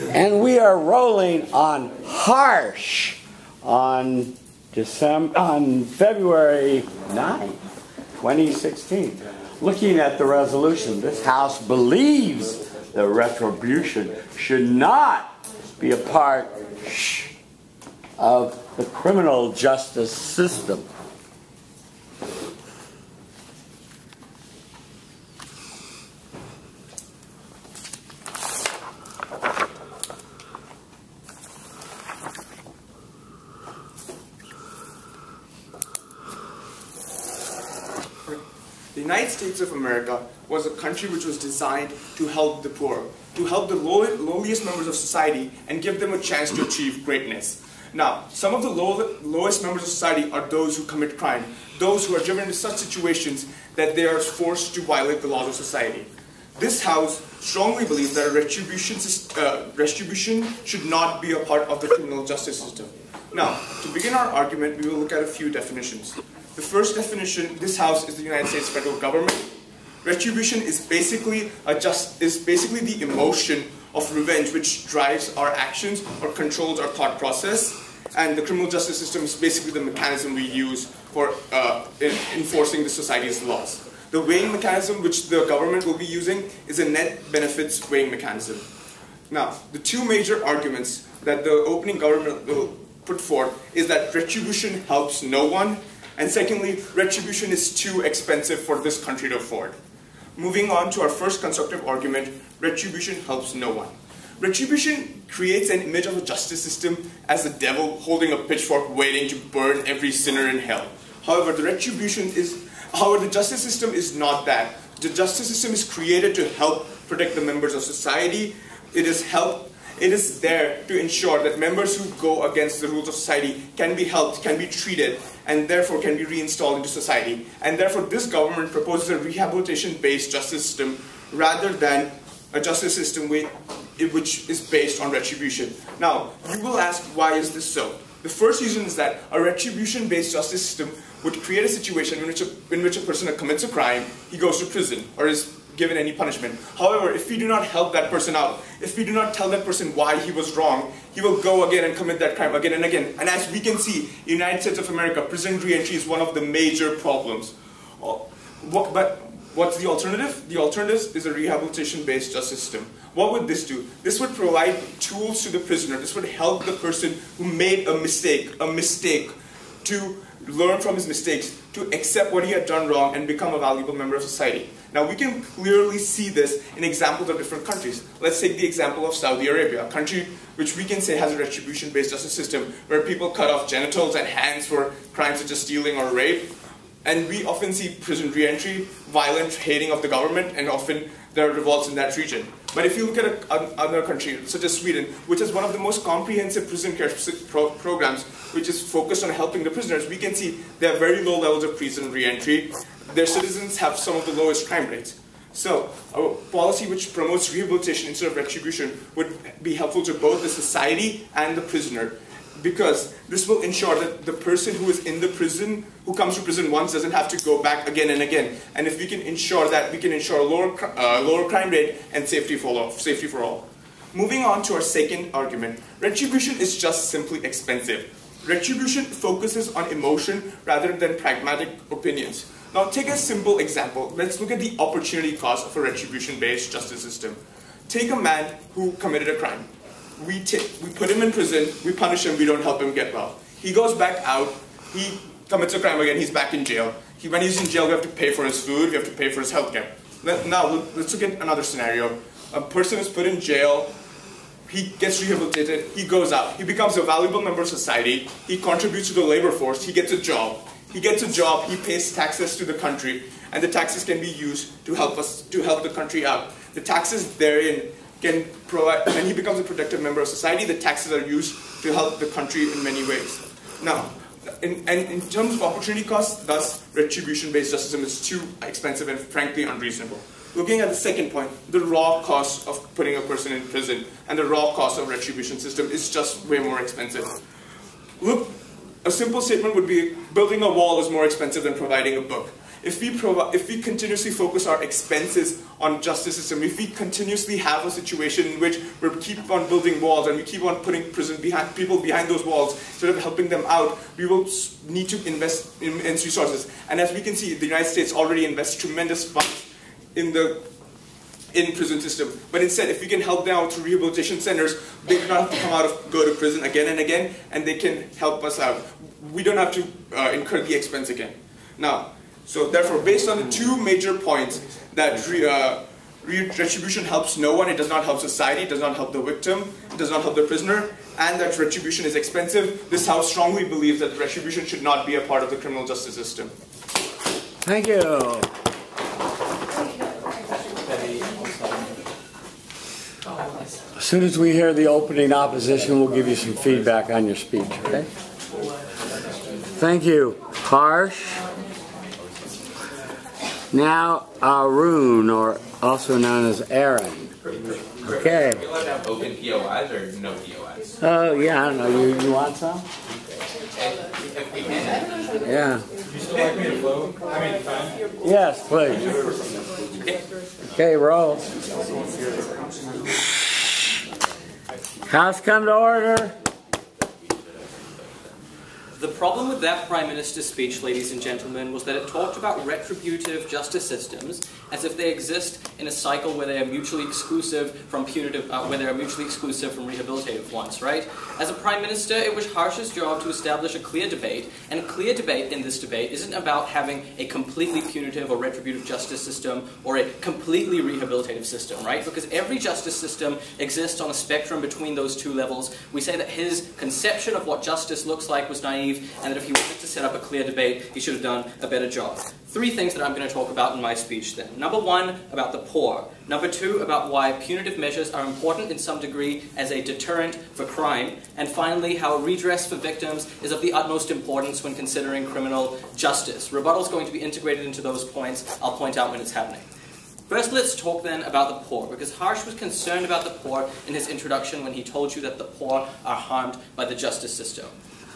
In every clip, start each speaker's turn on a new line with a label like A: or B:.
A: And we are rolling on harsh on February 9th, 2016. Looking at the resolution, this House believes that retribution should not be a part of the criminal justice system.
B: The United States of America was a country which was designed to help the poor, to help the lowliest members of society and give them a chance to achieve greatness. Now, some of the lowest members of society are those who commit crime, those who are driven into such situations that they are forced to violate the laws of society. This House strongly believes that retribution should not be a part of the criminal justice system. Now, to begin our argument, we will look at a few definitions. The first definition, this House is the United States federal government. Retribution is basically the emotion of revenge which drives our actions or controls our thought process. And the criminal justice system is basically the mechanism we use for enforcing the society's laws. The weighing mechanism which the government will be using is a net benefits weighing mechanism. Now, the two major arguments that the opening government will put forth is that retribution helps no one, and secondly, retribution is too expensive for this country to afford. Moving on to our first constructive argument, retribution helps no one. Retribution creates an image of a justice system as the devil holding a pitchfork waiting to burn every sinner in hell. However, the justice system is not that. The justice system is created to help protect the members of society. It is there to ensure that members who go against the rules of society can be helped, can be treated, and therefore can be reinstalled into society. And therefore this government proposes a rehabilitation-based justice system rather than a justice system which is based on retribution. Now, you will ask, why is this so? The first reason is that a retribution-based justice system would create a situation in which a person commits a crime, he goes to prison, or is given any punishment. However, if we do not help that person out, if we do not tell that person why he was wrong, he will go again and commit that crime again and again. And as we can see, in the United States of America, prison re-entry is one of the major problems. But what's the alternative? The alternative is a rehabilitation-based justice system. What would this do? This would provide tools to the prisoner. This would help the person who made a mistake to learn from his mistakes, to accept what he had done wrong and become a valuable member of society. Now, we can clearly see this in examples of different countries. Let's take the example of Saudi Arabia, a country which we can say has a retribution-based justice system where people cut off genitals and hands for crimes such as stealing or rape. And we often see prison re-entry, violent hating of the government, and often there are revolts in that region. But if you look at another country, such as Sweden, which has one of the most comprehensive prison care programs, which is focused on helping the prisoners, we can see they have very low levels of prison re-entry. Their citizens have some of the lowest crime rates. So, a policy which promotes rehabilitation instead of retribution would be helpful to both the society and the prisoner, because this will ensure that the person who is in the prison, who comes to prison once, doesn't have to go back again and again. And if we can ensure that, we can ensure a lower crime rate and safety for all. Moving on to our second argument, retribution is just simply expensive. Retribution focuses on emotion rather than pragmatic opinions. Now, take a simple example. Let's look at the opportunity cost of a retribution-based justice system. Take a man who committed a crime. We put him in prison, we punish him, we don't help him get well. He goes back out, he commits a crime again, he's back in jail. When he's in jail, we have to pay for his food, we have to pay for his health care. Now, let's look at another scenario. A person is put in jail, he gets rehabilitated, he goes out, he becomes a valuable member of society, he contributes to the labor force, he gets a job. He gets a job, he pays taxes to the country, and the taxes can be used to help the country out. The taxes therein can provide, and he becomes a productive member of society, the taxes are used to help the country in many ways. Now, in terms of opportunity costs, thus, retribution-based justice system is too expensive and frankly unreasonable. Looking at the second point, the raw cost of putting a person in prison and the raw cost of retribution system is just way more expensive. Look, a simple statement would be, building a wall is more expensive than providing a book. If we continuously focus our expenses on justice system, if we continuously have a situation in which we keep on building walls and we keep on putting people behind those walls instead of helping them out, we will need to invest in immense resources. And as we can see, the United States already invests tremendous funds in prison system. But instead, if we can help them out through rehabilitation centers, they do not have to go to prison again and again, and they can help us out. We don't have to incur the expense again. Now, so therefore, based on the two major points that retribution helps no one, it does not help society, it does not help the victim, it does not help the prisoner, and that retribution is expensive, this House strongly believes that retribution should not be a part of the criminal justice system.
A: Thank you. As soon as we hear the opening opposition, we'll give you some feedback on your speech, okay? Thank you. Harsh. Now, Arun, or also known as Aaron. Okay.
C: Are you allowed to have open POIs or no POIs?
A: Oh, yeah, I don't know. You want some?
C: If we can.
A: Yeah.
D: You still like me to flow? I mean, time?
A: Yes, please. Okay, roll. House come to order.
E: The problem with that Prime Minister's speech, ladies and gentlemen, was that it talked about retributive justice systems as if they exist in a cycle where they are mutually exclusive from rehabilitative ones, right? As a Prime Minister, it was Harsh's job to establish a clear debate, and a clear debate in this debate isn't about having a completely punitive or retributive justice system or a completely rehabilitative system, right? Because every justice system exists on a spectrum between those two levels. We say that his conception of what justice looks like was naive, and that if he wanted to set up a clear debate, he should have done a better job. Three things that I'm going to talk about in my speech then. Number one, about the poor. Number two, about why punitive measures are important in some degree as a deterrent for crime. And finally, how redress for victims is of the utmost importance when considering criminal justice. Rebuttal is going to be integrated into those points. I'll point out when it's happening. First, let's talk then about the poor, because Harsh was concerned about the poor in his introduction when he told you that the poor are harmed by the justice system.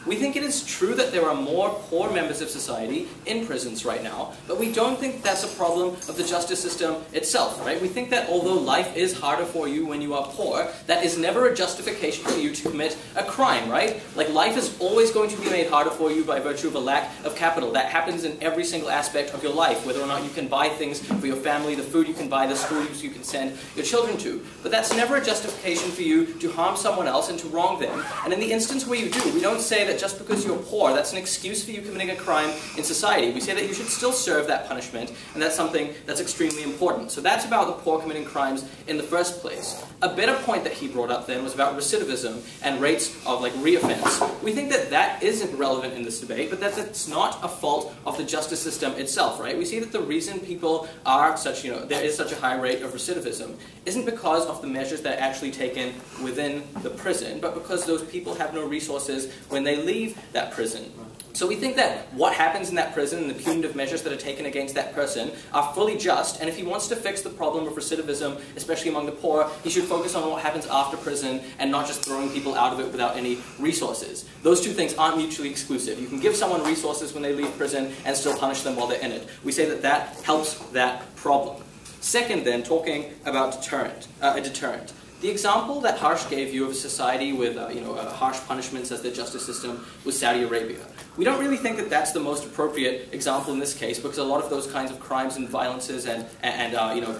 E: We think it is true that there are more poor members of society in prisons right now, but we don't think that's a problem of the justice system itself, right? We think that although life is harder for you when you are poor, that is never a justification for you to commit a crime, right? Like, life is always going to be made harder for you by virtue of a lack of capital. That happens in every single aspect of your life, whether or not you can buy things for your family, the food you can buy, the schools you can send your children to. But that's never a justification for you to harm someone else and to wrong them. And in the instance where you do, we don't say that just because you're poor, that's an excuse for you committing a crime in society. We say that you should still serve that punishment, and that's something that's extremely important. So that's about the poor committing crimes in the first place. A better point that he brought up then was about recidivism and rates of reoffense. We think that that isn't relevant in this debate, but that it's not a fault of the justice system itself, right? We see that the reason people are such, there is such a high rate of recidivism isn't because of the measures that are actually taken within the prison, but because those people have no resources when they leave that prison. So we think that what happens in that prison and the punitive measures that are taken against that person are fully just, and if he wants to fix the problem of recidivism, especially among the poor, he should focus on what happens after prison and not just throwing people out of it without any resources. Those two things aren't mutually exclusive. You can give someone resources when they leave prison and still punish them while they're in it. We say that that helps that problem. Second then, talking about a deterrent. The example that Harsh gave you of a society with harsh punishments as their justice system was Saudi Arabia. We don't really think that that's the most appropriate example in this case, because a lot of those kinds of crimes and violences and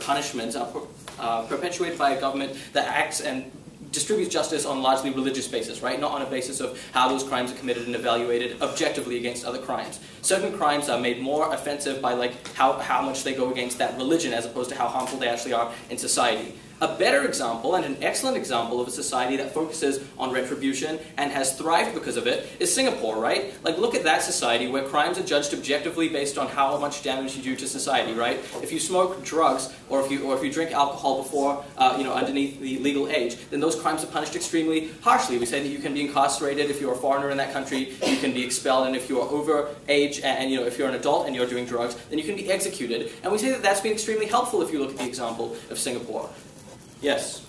E: punishments are perpetuated by a government that acts and distributes justice on a largely religious basis, right? Not on a basis of how those crimes are committed and evaluated objectively against other crimes. Certain crimes are made more offensive by how much they go against that religion as opposed to how harmful they actually are in society. A better example, and an excellent example of a society that focuses on retribution and has thrived because of it, is Singapore, right? Look at that society where crimes are judged objectively based on how much damage you do to society, right? If you smoke drugs or if you drink alcohol before, underneath the legal age, then those crimes are punished extremely harshly. We say that you can be incarcerated if you're a foreigner in that country, you can be expelled, and if you are over age and if you're an adult and you're doing drugs, then you can be executed. And we say that that's been extremely helpful if you look at the example of Singapore. Yes.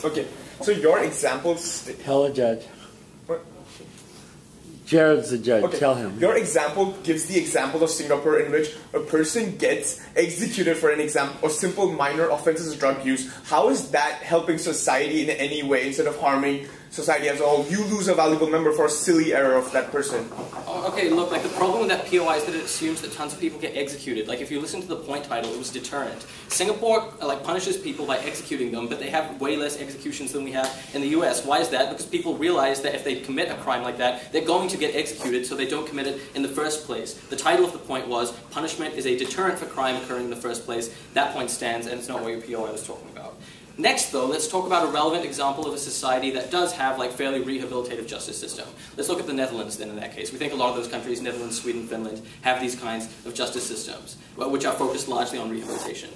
B: Okay, so your examples...
A: Tell a judge.
B: What?
A: Jared's the judge.
B: Okay.
A: Tell him.
B: Your example gives the example of Singapore in which a person gets executed for an example or simple minor offenses of drug use. How is that helping society in any way instead of harming society as a whole? You lose a valuable member for a silly error of that person.
E: Okay, look, like the problem with that POI is that it assumes that tons of people get executed. Like if you listen to the point title, it was Deterrent. Singapore like punishes people by executing them, but they have way less executions than we have in the US. Why is that? Because people realize that if they commit a crime like that, they're going to get executed, so they don't commit it in the first place. The title of the point was, punishment is a deterrent for crime occurring in the first place. That point stands, and it's not what your POI was talking about. Next, though, let's talk about a relevant example of a society that does have like fairly rehabilitative justice system. Let's look at the Netherlands then in that case. We think a lot of those countries, Netherlands, Sweden, Finland, have these kinds of justice systems, which are focused largely on rehabilitation.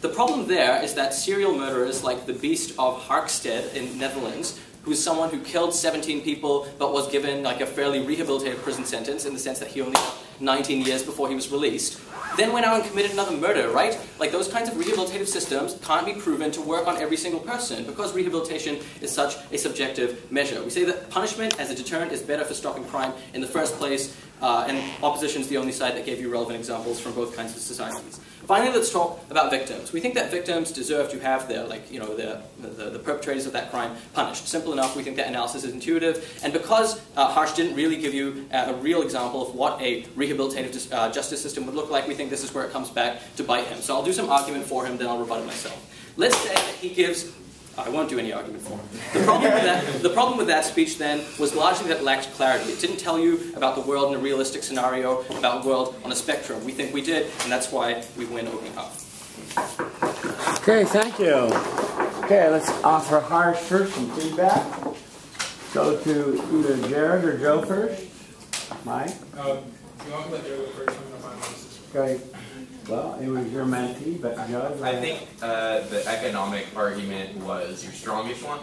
E: The problem there is that serial murderers like the Beast of Harkstead in Netherlands, who's someone who killed 17 people but was given like a fairly rehabilitative prison sentence in the sense that he only got 19 years before he was released, then went out and committed another murder, right? Like those kinds of rehabilitative systems can't be proven to work on every single person because rehabilitation is such a subjective measure. We say that punishment as a deterrent is better for stopping crime in the first place, and opposition is the only side that gave you relevant examples from both kinds of societies. Finally, let's talk about victims. We think that victims deserve to have their, like, you know, the perpetrators of that crime punished. Simple enough. We think that analysis is intuitive. And because Harsh didn't really give you a real example of what a rehabilitative justice system would look like, we think this is where it comes back to bite him. So I'll do some argument for him, then I'll rebut it myself. Let's say that he gives... I won't do any argument for him. The problem with that speech then was largely that it lacked clarity. It didn't tell you about the world in a realistic scenario, about the world on a spectrum. We think we did, and that's why we win opening up.
A: Okay, thank you. Okay, let's offer Harsh first some feedback. Go to either Jared or Joe first. Mike?
D: You want to let Joe go first? I'm going to find this.
A: Okay. Well, it was your mentee, but Judge...
C: I think the economic argument was your strongest one.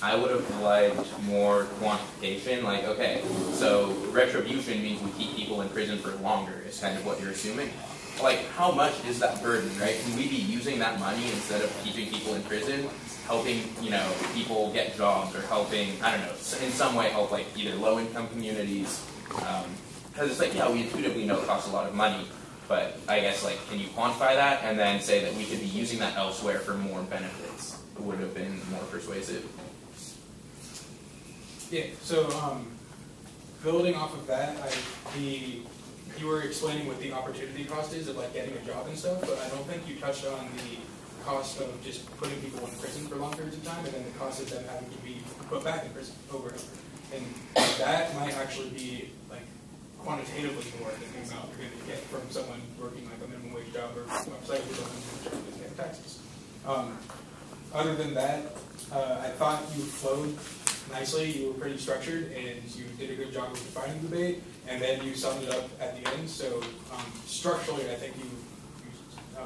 C: I would have liked more quantification, like, okay, so retribution means we keep people in prison for longer, is kind of what you're assuming. Like, how much is that burden, right? Can we be using that money instead of keeping people in prison, helping, you know, people get jobs, or helping, I don't know, in some way help, like, either low-income communities? Because it's like, yeah, we intuitively know it costs a lot of money, but I guess, like, can you quantify that and then say that we could be using that elsewhere for more benefits? It would have been more persuasive.
D: Yeah, so building off of that, you were explaining what the opportunity cost is of like getting a job and stuff, but I don't think you touched on the cost of just putting people in prison for long periods of time, and then the cost of them having to be put back in prison over and over. And that might actually be like quantitatively more than the amount you're going to get from someone working like a minimum wage job or website with someone paying taxes. Other than that, I thought you flowed nicely. You were pretty structured, and you did a good job of defining the debate, and then you summed it up at the end. So structurally, I think you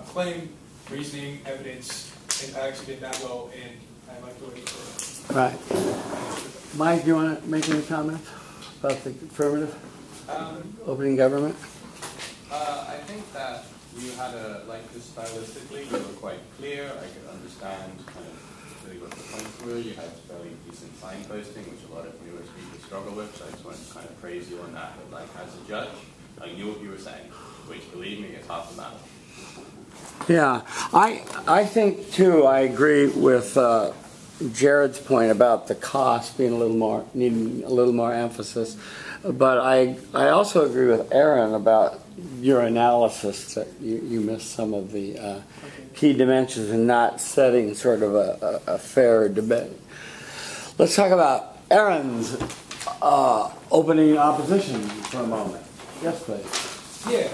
D: claim, reasoning, evidence, and I actually did that well, and I like the way you put it.
A: Right. Mike, do you want to make any comments about the affirmative opening government?
F: I think that you had just stylistically, you were quite clear. I could understand kind of really what the points were. You had fairly decent signposting, which a lot of newer speakers struggle with, so I just wanted to kind of praise you on that. But like as a judge, I knew what you were saying, which believe me is half the battle.
A: Yeah, I think too, I agree with Jared's point about the cost being needing a little more emphasis. But I also agree with Aaron about your analysis that you missed some of the key dimensions and not setting sort of a fair debate. Let's talk about Aaron's opening opposition for a moment. Yes, please.
D: Yeah.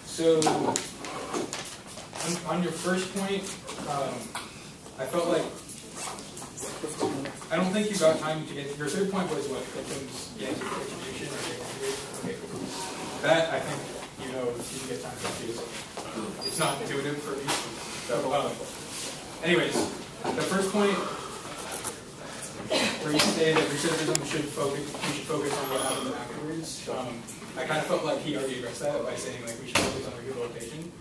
D: So on your first point, I felt like I don't think you got time to get. Your third point was what victims get retribution or okay, cool. That I think you didn't get time to do. It's not intuitive for me. So, anyways, the first point where you say that recidivism we should focus on what happens afterwards. I kind of felt like he already addressed that by saying like we should focus on rehabilitation.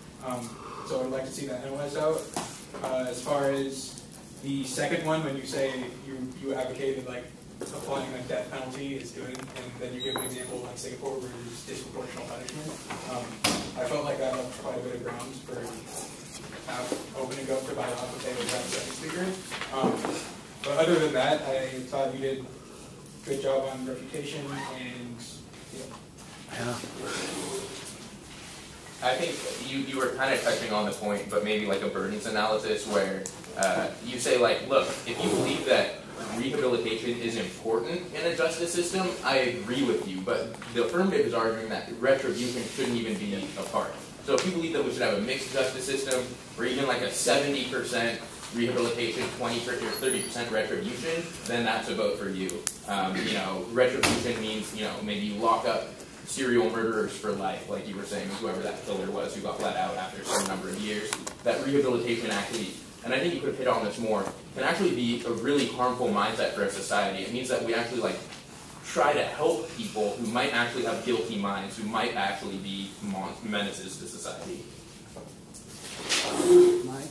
D: So I'd like to see that analyzed out. As far as the second one, when you say you advocated like applying a death penalty is doing, and then you give an example like Singapore where there's disproportional punishment. I felt like that left quite a bit of ground for opening up to bite off if they would have a second speaker. But other than that, I thought you did a good job on reputation and
A: Yeah.
C: I think you were kind of touching on the point, but maybe like a burdens analysis where you say like, look, if you believe that rehabilitation is important in a justice system, I agree with you, but the affirmative is arguing that retribution shouldn't even be a part. So if you believe that we should have a mixed justice system, or even like a 70% rehabilitation, 20% or 30% retribution, then that's a vote for you. You know, retribution means, you know, maybe you lock up serial murderers for life, like you were saying, whoever that killer was who got let out after some number of years. That rehabilitation actually, and I think you could have hit on this more, can actually be a really harmful mindset for a society. It means that we actually like try to help people who might actually have guilty minds, who might actually be menaces to society.
A: Mike?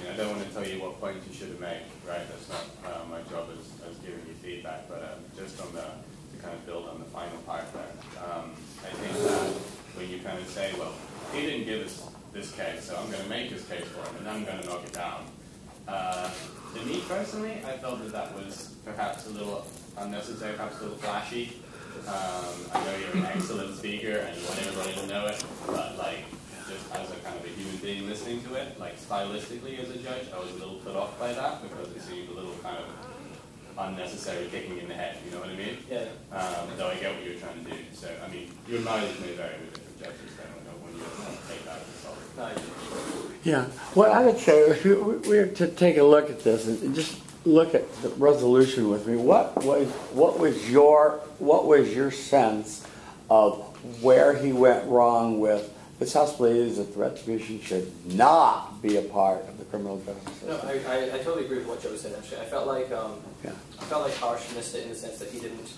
F: I don't want to tell you what point you should have made, right? That's not my job as giving you feedback, but just on to kind of build on the final part there. I think that when you kind of say, well, he didn't give us this case, so I'm going to make his case for him, and I'm going to knock it down. To me personally, I felt that that was perhaps a little unnecessary, perhaps a little flashy. I know you're an excellent speaker and you want everybody to know it, but like, just as a kind of a human being listening to it, like stylistically as a judge, I was a little put off by that because it seemed a little kind of unnecessary kicking in the head, you know what I mean?
E: Yeah.
F: Though I get what you're trying to do. So, I mean, your mileage may vary with different judges, so I don't know when you take that as a solid.
A: Yeah. Well, I would say if we were to take a look at this and just look at the resolution with me, what was your sense of where he went wrong with this House believes that the retribution should not be a part of the criminal justice system?
E: No, I totally agree with what Joe said. Actually, I felt like Harsh missed it in the sense that he didn't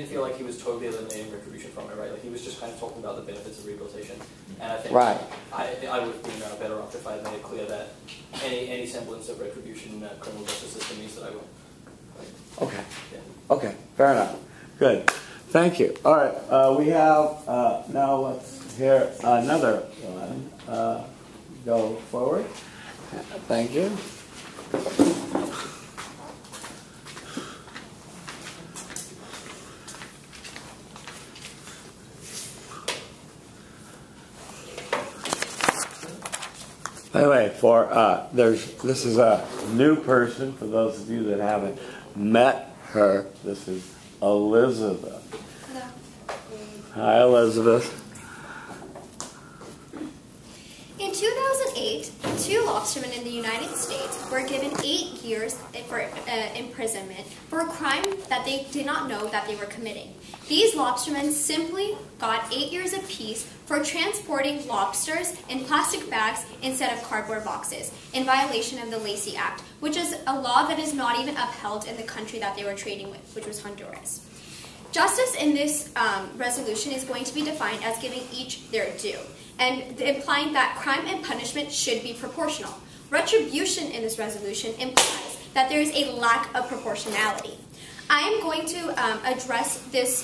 E: feel like he was totally eliminating retribution from it, right? Like he was just kind of talking about the benefits of rehabilitation, and I think I would have been better off if I had made it clear that any semblance of retribution in that criminal justice system means that I will. Like,
A: okay.
E: Yeah.
A: Okay. Fair enough. Good. Thank you. All right. We have now. Let's hear another one. Go forward. Thank you. By the way, this is a new person for those of you that haven't met her. This is Elizabeth.
G: Hello.
A: Hi, Elizabeth.
G: In 2008, 2 lobstermen in the United States were given 8 years for imprisonment for a crime that they did not know that they were committing. These lobstermen simply got 8 years apiece for transporting lobsters in plastic bags instead of cardboard boxes, in violation of the Lacey Act, which is a law that is not even upheld in the country that they were trading with, which was Honduras. Justice in this resolution is going to be defined as giving each their due, and implying that crime and punishment should be proportional. Retribution in this resolution implies that there is a lack of proportionality. I am going to address this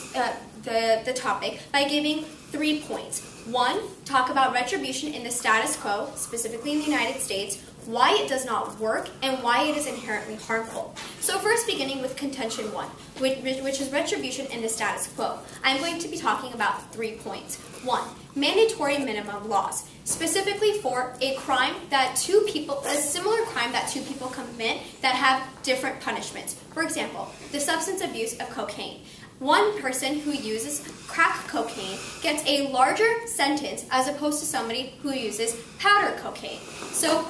G: the topic by giving 3 points. 1, talk about retribution in the status quo, specifically in the United States, why it does not work, and why it is inherently harmful. So first, beginning with contention 1, which is retribution in the status quo, I'm going to be talking about 3 points. 1, mandatory minimum laws, specifically for a crime that a similar crime that 2 people commit that have different punishments. For example, the substance abuse of cocaine. One person who uses crack cocaine gets a larger sentence as opposed to somebody who uses powder cocaine. So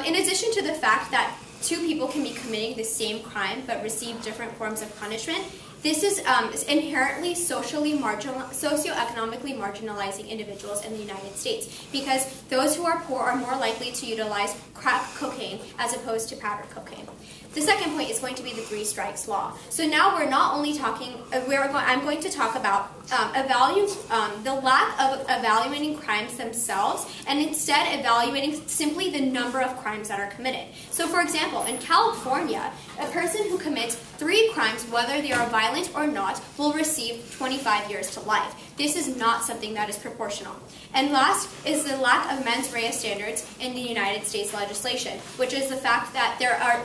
G: in addition to the fact that 2 people can be committing the same crime but receive different forms of punishment, this is inherently socioeconomically marginalizing individuals in the United States, because those who are poor are more likely to utilize crack cocaine as opposed to powder cocaine. The second point is going to be the 3 strikes law. So now we're not only talking, I'm going to talk about the lack of evaluating crimes themselves, and instead evaluating simply the number of crimes that are committed. So for example, in California, a person who commits 3 whether they are violent or not, will receive 25 years to life. This is not something that is proportional. And last is the lack of mens rea standards in the United States legislation, which is the fact that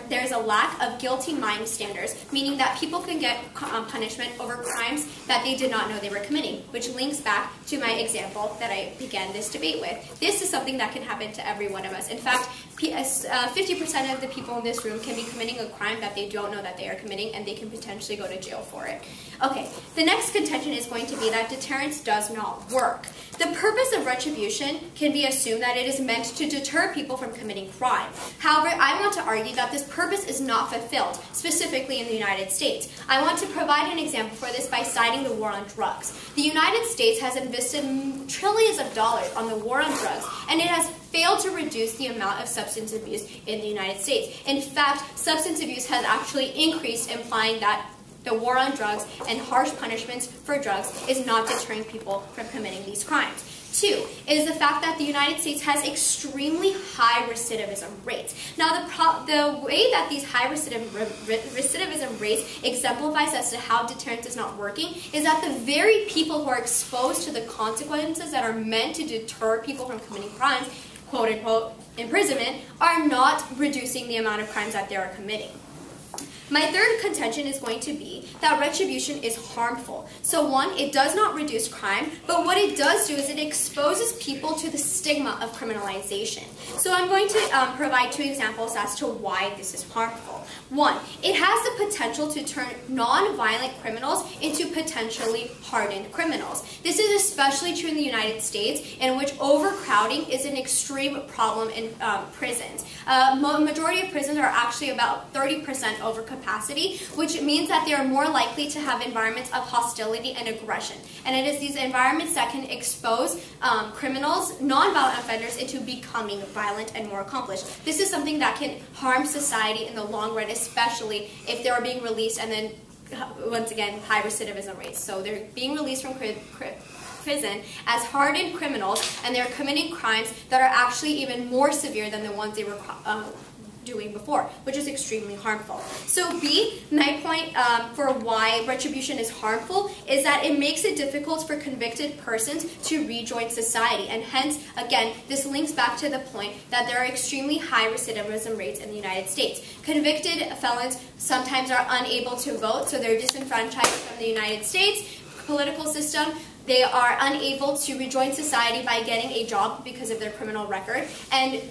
G: there's a lack of guilty mind standards, meaning that people can get punishment over crimes that they did not know they were committing, which links back to my example that I began this debate with. This is something that can happen to every one of us. In fact, 50% of the people in this room can be committing a crime that they don't know that they are committing, and they can potentially go to jail for it. Okay, the next contention is going to be that deterrence does not work. The purpose of retribution can be assumed that it is meant to deter people from committing crime. However, I want to argue that this purpose is not fulfilled, specifically in the United States. I want to provide an example for this by citing the war on drugs. The United States has invested trillions of dollars on the war on drugs, and it has failed to reduce the amount of substance abuse in the United States. In fact, substance abuse has actually increased, implying that the war on drugs and harsh punishments for drugs is not deterring people from committing these crimes. Two is the fact that the United States has extremely high recidivism rates. Now, the way that these high recidivism rates exemplifies as to how deterrence is not working is that the very people who are exposed to the consequences that are meant to deter people from committing crimes, quote-unquote imprisonment, are not reducing the amount of crimes that they are committing. My third contention is going to be that retribution is harmful. So one, it does not reduce crime, but what it does do is it exposes people to the stigma of criminalization. So I'm going to provide two examples as to why this is harmful. One, it has the potential to turn non-violent criminals into potentially hardened criminals. This is especially true in the United States, in which overcrowding is an extreme problem in prisons. Majority of prisons are actually about 30% overcapacity, which means that they are more likely to have environments of hostility and aggression. And it is these environments that can expose criminals, non-violent offenders, into becoming violent and more accomplished. This is something that can harm society in the long run, especially if they are being released and then, once again, high recidivism rates. So they're being released from prison as hardened criminals, and they're committing crimes that are actually even more severe than the ones they were doing before, which is extremely harmful. So B, my point for why retribution is harmful is that it makes it difficult for convicted persons to rejoin society, and hence, again, this links back to the point that there are extremely high recidivism rates in the United States. Convicted felons sometimes are unable to vote, so they're disenfranchised from the United States political system. They are unable to rejoin society by getting a job because of their criminal record. And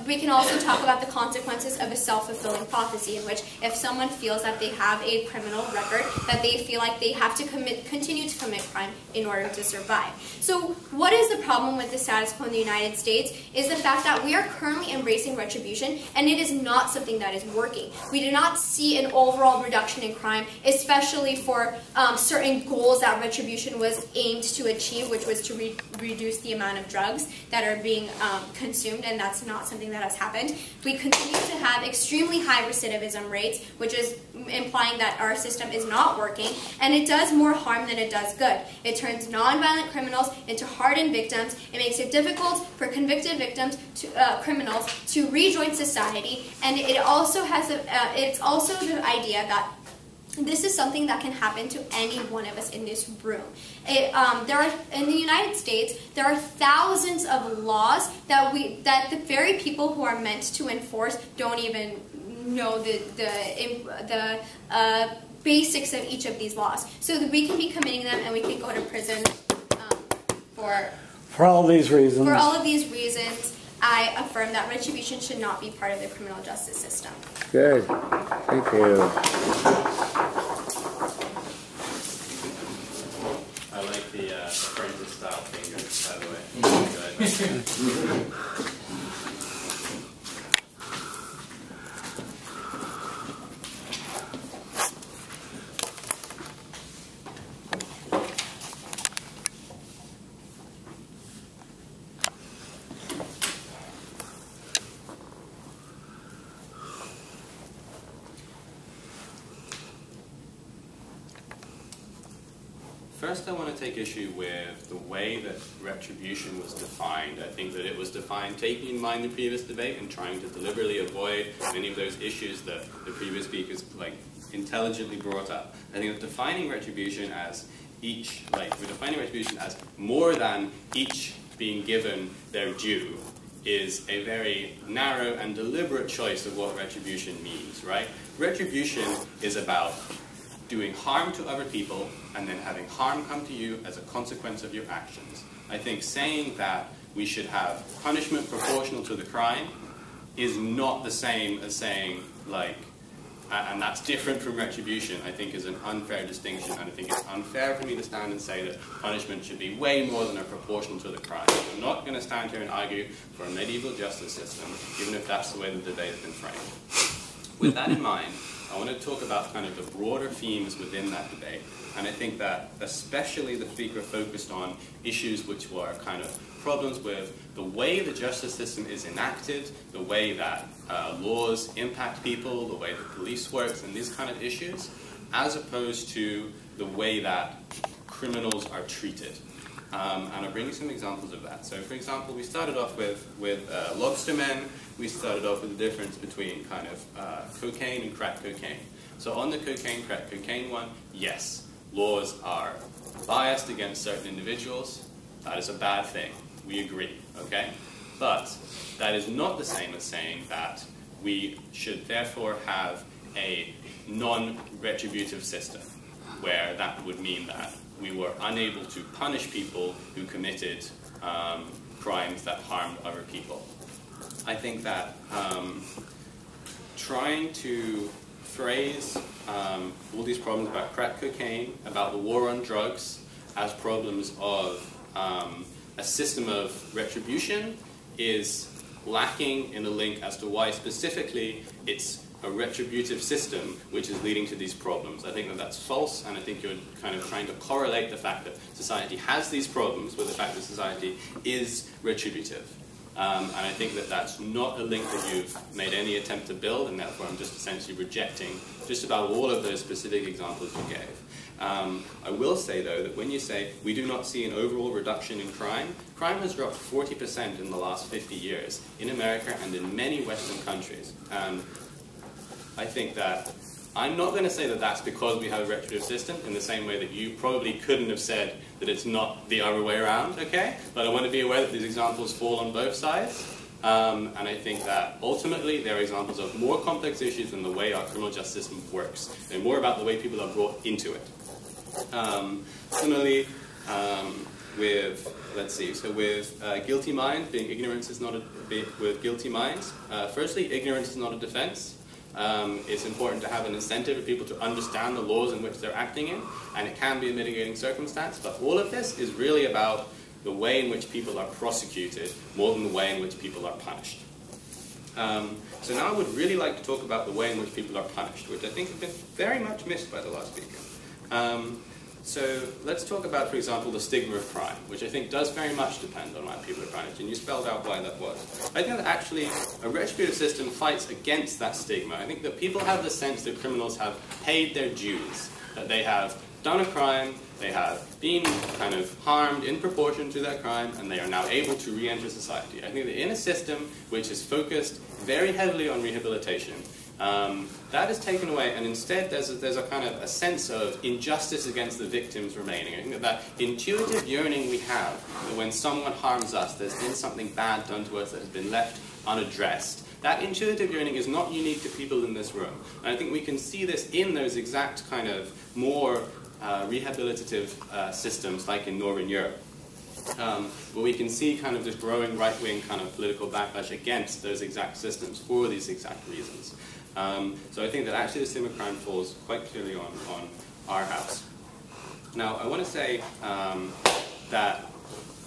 G: we can also talk about the consequences of a self-fulfilling prophecy, in which if someone feels that they have a criminal record, that they feel like they have to continue to commit crime in order to survive. So what is the problem with the status quo in the United States is the fact that we are currently embracing retribution, and it is not something that is working. We do not see an overall reduction in crime, especially for certain goals that retribution was aimed to achieve, which was to reduce the amount of drugs that are being consumed, and that's not something that has happened. We continue to have extremely high recidivism rates, which is implying that our system is not working, and it does more harm than it does good. It turns non-violent criminals into hardened victims. It makes it difficult for convicted victims, criminals, to rejoin society, and it also has it's also the idea that this is something that can happen to any one of us in this room. In the United States, there are thousands of laws that the very people who are meant to enforce don't even know the basics of each of these laws. So that we can be committing them, and we can go to prison
A: for all these reasons.
G: For all of these reasons, I affirm that retribution should not be part of the criminal justice system.
A: Good. Thank you.
F: I like the apprentice style fingers, by the way. Good. First, I want to take issue with the way that retribution was defined. I think that it was defined taking in mind the previous debate and trying to deliberately avoid many of those issues that the previous speakers intelligently brought up. I think that defining retribution as we're defining retribution as more than each being given their due is a very narrow and deliberate choice of what retribution means, right? Retribution is about doing harm to other people and then having harm come to you as a consequence of your actions. I think saying that we should have punishment proportional to the crime is not the same as saying, and that's different from retribution, I think is an unfair distinction, and I think it's unfair for me to stand and say that punishment should be way more than a proportional to the crime. I'm not going to stand here and argue for a medieval justice system, even if that's the way the debate has been framed. With that in mind, I want to talk about kind of the broader themes within that debate, and I think that especially the speaker focused on issues which were kind of problems with the way the justice system is enacted, the way that laws impact people, the way the police works, and these kind of issues, as opposed to the way that criminals are treated. And I'll bring you some examples of that. So, for example, we started off with lobstermen. We started off with the difference between kind of cocaine and crack cocaine. So on the cocaine, crack cocaine one, yes, laws are biased against certain individuals. That is a bad thing. We agree, okay? But that is not the same as saying that we should therefore have a non-retributive system, where that would mean that we were unable to punish people who committed crimes that harmed other people. I think that trying to phrase all these problems about crack cocaine, about the war on drugs, as problems of a system of retribution is lacking in a link as to why specifically it's a retributive system which is leading to these problems. I think that that's false, and I think you're kind of trying to correlate the fact that society has these problems with the fact that society is retributive. And I think that that's not a link that you've made any attempt to build, and therefore I'm just essentially rejecting just about all of those specific examples you gave. I will say, though, that when you say we do not see an overall reduction in crime, crime has dropped 40% in the last 50 years in America and in many Western countries. I think that I'm not going to say that that's because we have a retributive system in the same way that you probably couldn't have said that it's not the other way around, okay? But I want to be aware that these examples fall on both sides. And I think that ultimately they're examples of more complex issues than the way our criminal justice system works. They're more about the way people are brought into it. Similarly, with guilty minds, being ignorance is not with guilty minds. Firstly, ignorance is not a defense. It's important to have an incentive for people to understand the laws in which they're acting in, and it can be a mitigating circumstance, but all of this is really about the way in which people are prosecuted more than the way in which people are punished. So now I would really like to talk about the way in which people are punished, which I think has been very much missed by the last speaker. So let's talk about, for example, the stigma of crime, which I think does very much depend on why people are punished, and you spelled out why that was. I think that actually a retributive system fights against that stigma. I think that people have the sense that criminals have paid their dues, that they have done a crime, they have been kind of harmed in proportion to that crime, and they are now able to re-enter society. I think that in a system which is focused very heavily on rehabilitation, that is taken away, and instead there's a kind of a sense of injustice against the victims remaining. I think that intuitive yearning we have, that when someone harms us, there's been something bad done to us that has been left unaddressed. That intuitive yearning is not unique to people in this room. And I think we can see this in those exact kind of more rehabilitative systems like in Northern Europe. Where we can see kind of this growing right-wing kind of political backlash against those exact systems for these exact reasons. So I think that actually the stigma of crime falls quite clearly on our house. Now, I want to say that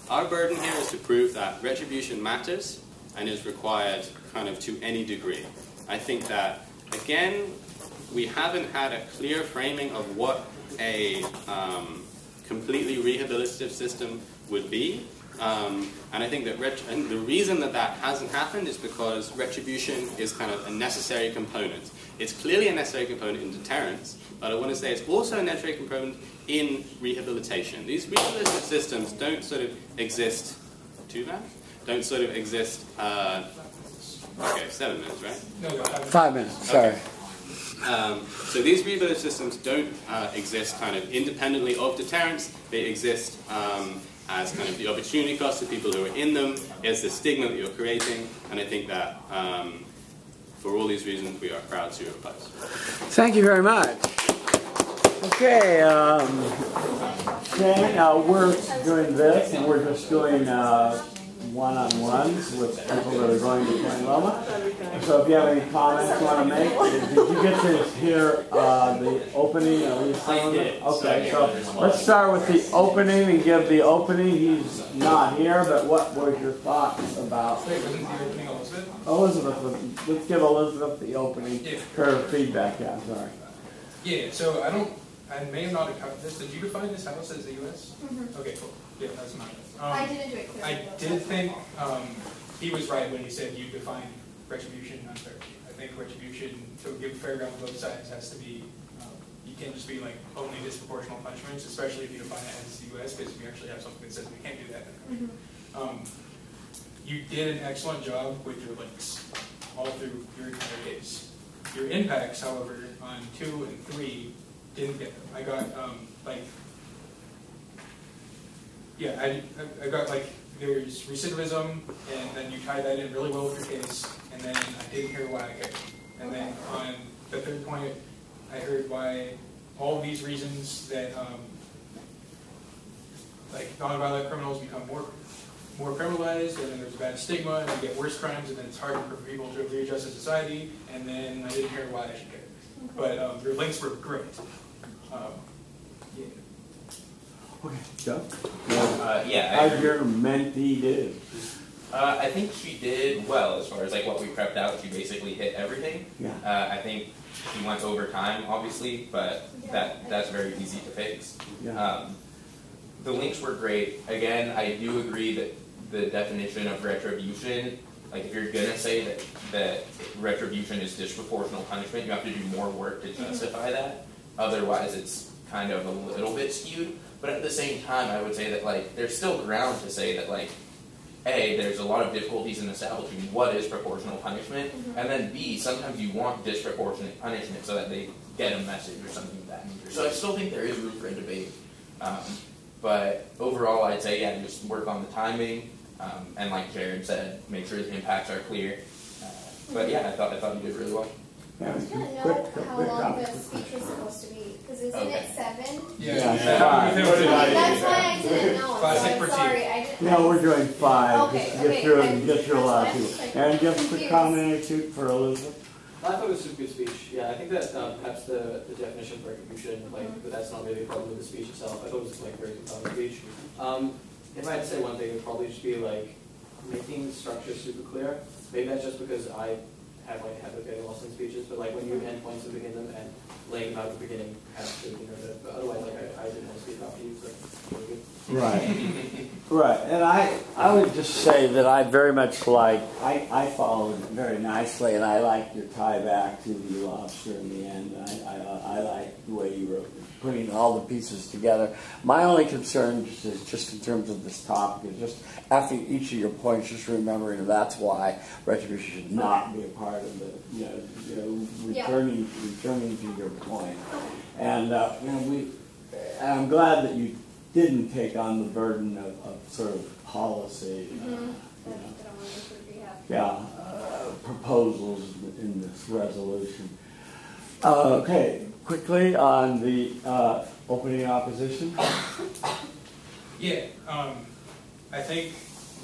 F: our burden here is to prove that retribution matters and is required kind of to any degree. I think that, again, we haven't had a clear framing of what a completely rehabilitative system would be. And I think that the reason that that hasn't happened is because retribution is kind of a necessary component. It's clearly a necessary component in deterrence, but I want to say it's also a necessary component in rehabilitation. These rehabilitative systems don't sort of exist, don't sort of exist, okay, 7 minutes, right?
D: No,
A: 5 minutes, sorry.
F: So these rehabilitative systems don't exist kind of independently of deterrence. They exist as kind of the opportunity cost of people who are in them, as the stigma that you're creating, and I think that for all these reasons we are proud to oppose.
A: Thank you very much. Okay, we're doing this, and we're just doing one-on-ones with people that are going to Point Loma. So if you have any comments you want to make, did you get to hear the opening?
C: I did.
A: Okay, so let's start with the opening and give the opening. He's not here, but what were your thoughts about Elizabeth? Let's give Elizabeth the opening, her feedback. Yeah, sorry.
D: Yeah, so I may have not covered this. Did you define this house as the U.S.? Mm-hmm. Okay, cool. Yeah, that's mine.
G: I didn't do it clearly.
D: I did think he was right when he said you define retribution unfairly. I think retribution, to give fair ground to both sides, has to be, you can't just be like only disproportional punishments, especially if you define it as the U.S., because we actually have something that says we can't do that in the country. You did an excellent job with your links all through your entire case. Your impacts, however, on 2 and 3, didn't get them. I got I got like there's recidivism, and then you tie that in really well with your case, and then I didn't hear why I cared. And then on the 3rd point, I heard why all of these reasons that like nonviolent criminals become more criminalized, and then there's a bad stigma, and they get worse crimes, and then it's harder for people to readjust to society. And then I didn't hear why I should care. But your links were great. Yeah.
A: Okay, Joe?
C: Yeah.
A: How did your mentee do?
C: I think she did well as far as like what we prepped out. She basically hit everything. Yeah. I think she went over time, obviously, but that's very easy to fix. Yeah. The links were great. Again, I do agree that the definition of retribution, like if you're gonna say that retribution is disproportional punishment, you have to do more work to justify that. Otherwise, it's kind of a little bit skewed. But at the same time, I would say that like there's still ground to say that like A, there's a lot of difficulties in establishing what is proportional punishment, and then B, sometimes you want disproportionate punishment so that they get a message or something of that nature. So I still think there is room for a debate. But overall, I'd say, yeah, just work on the timing, and like Jared said, make sure the impacts are clear. But yeah, I thought you did really well.
G: I was going to know how long the speech was supposed to be, because isn't it 7?
D: Yeah.
G: That's why I didn't know. So I'm sorry. I didn't.
A: No, we're doing 5.
G: Okay,
A: just get through it and get through a lot of people. And just a comment or two for Elizabeth.
H: I thought it was a good speech. Yeah, I think that perhaps the definition of retribution, but that's not really a problem with the speech itself. I thought it was like a very compelling speech. If I had to say one thing, it would probably just be like making the structure super clear. Maybe that's just because I have like a habit of getting lost in speeches, but like when you end points and begin them and laying them out at the beginning, has to, but otherwise, like I didn't want to speak after you, so really good.
A: Right. Right. And I would just say that I very much like, I followed it very nicely, and I liked your tie back to the lobster in the end. I like the way you were putting all the pieces together. My only concern is just in terms of this topic is just after each of your points, just remembering that's why retribution should not be a part of the, returning to your point. And I'm glad that you didn't take on the burden of sort of policy, proposals in this resolution. Okay, quickly on the opening opposition.
D: Yeah, I think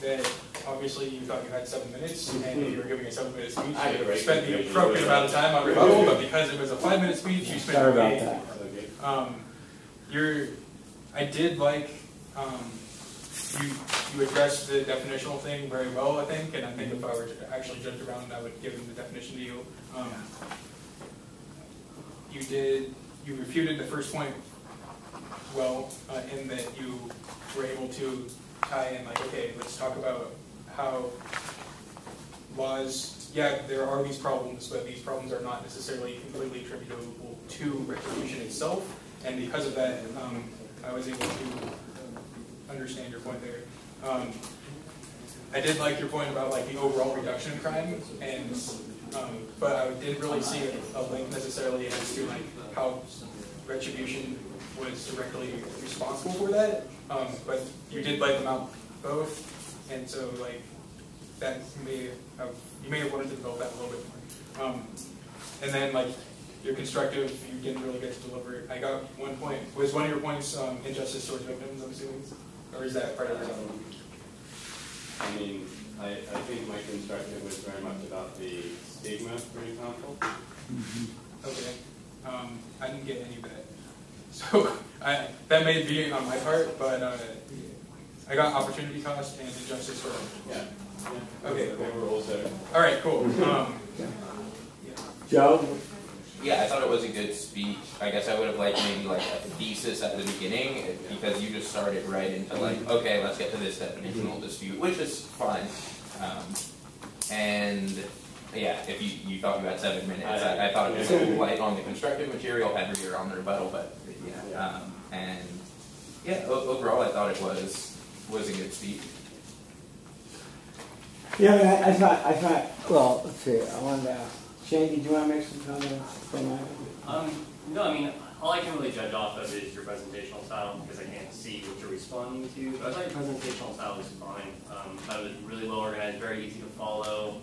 D: that obviously you thought you had 7 minutes and you were giving a 7-minute speech. You spent the appropriate amount of time on rebuttal, but because it was a 5-minute speech, you spent way more. I did like you addressed the definitional thing very well, I think, and I think if I were to actually judge around, I would give him the definition to you. You refuted the first point well, in that you were able to tie in, like, okay, let's talk about how laws yeah, there are these problems, but these problems are not necessarily completely attributable to retribution itself, and because of that, I was able to understand your point there. I did like your point about like the overall reduction in crime, and but I didn't really see a link necessarily as to like how retribution was directly responsible for that. But you did like them out both, and so like that you may have wanted to develop that a little bit more. And then like your constructive, you didn't really get to deliver it. I got one point. Was one of your points injustice towards victims, I'm assuming? Or is that part of your own?
F: I mean, I think my constructive was very much about the stigma, for example.
D: Okay. I didn't get any of that. So that may be on my part, but I got opportunity cost and injustice for
F: Yeah.
D: Okay.
F: They were also.
D: All right, cool.
A: Joe?
C: Yeah, I thought it was a good speech. I guess I would have liked maybe like a thesis at the beginning, because you just started right into like, okay, let's get to this definitional dispute, which is fine. And yeah, if you thought you had 7 minutes, I thought it was a little light on the constructive material, heavier on the rebuttal, but yeah. And yeah, overall I thought it was a good speech.
A: Yeah, I thought, well, let's see, I wanted to ask, Shane, did you want to make some comments from that?
I: No, I mean, all I can really judge off of is your presentational style, because I can't see what you're responding to. But I thought your presentational style was fine. I was really well organized, very easy to follow.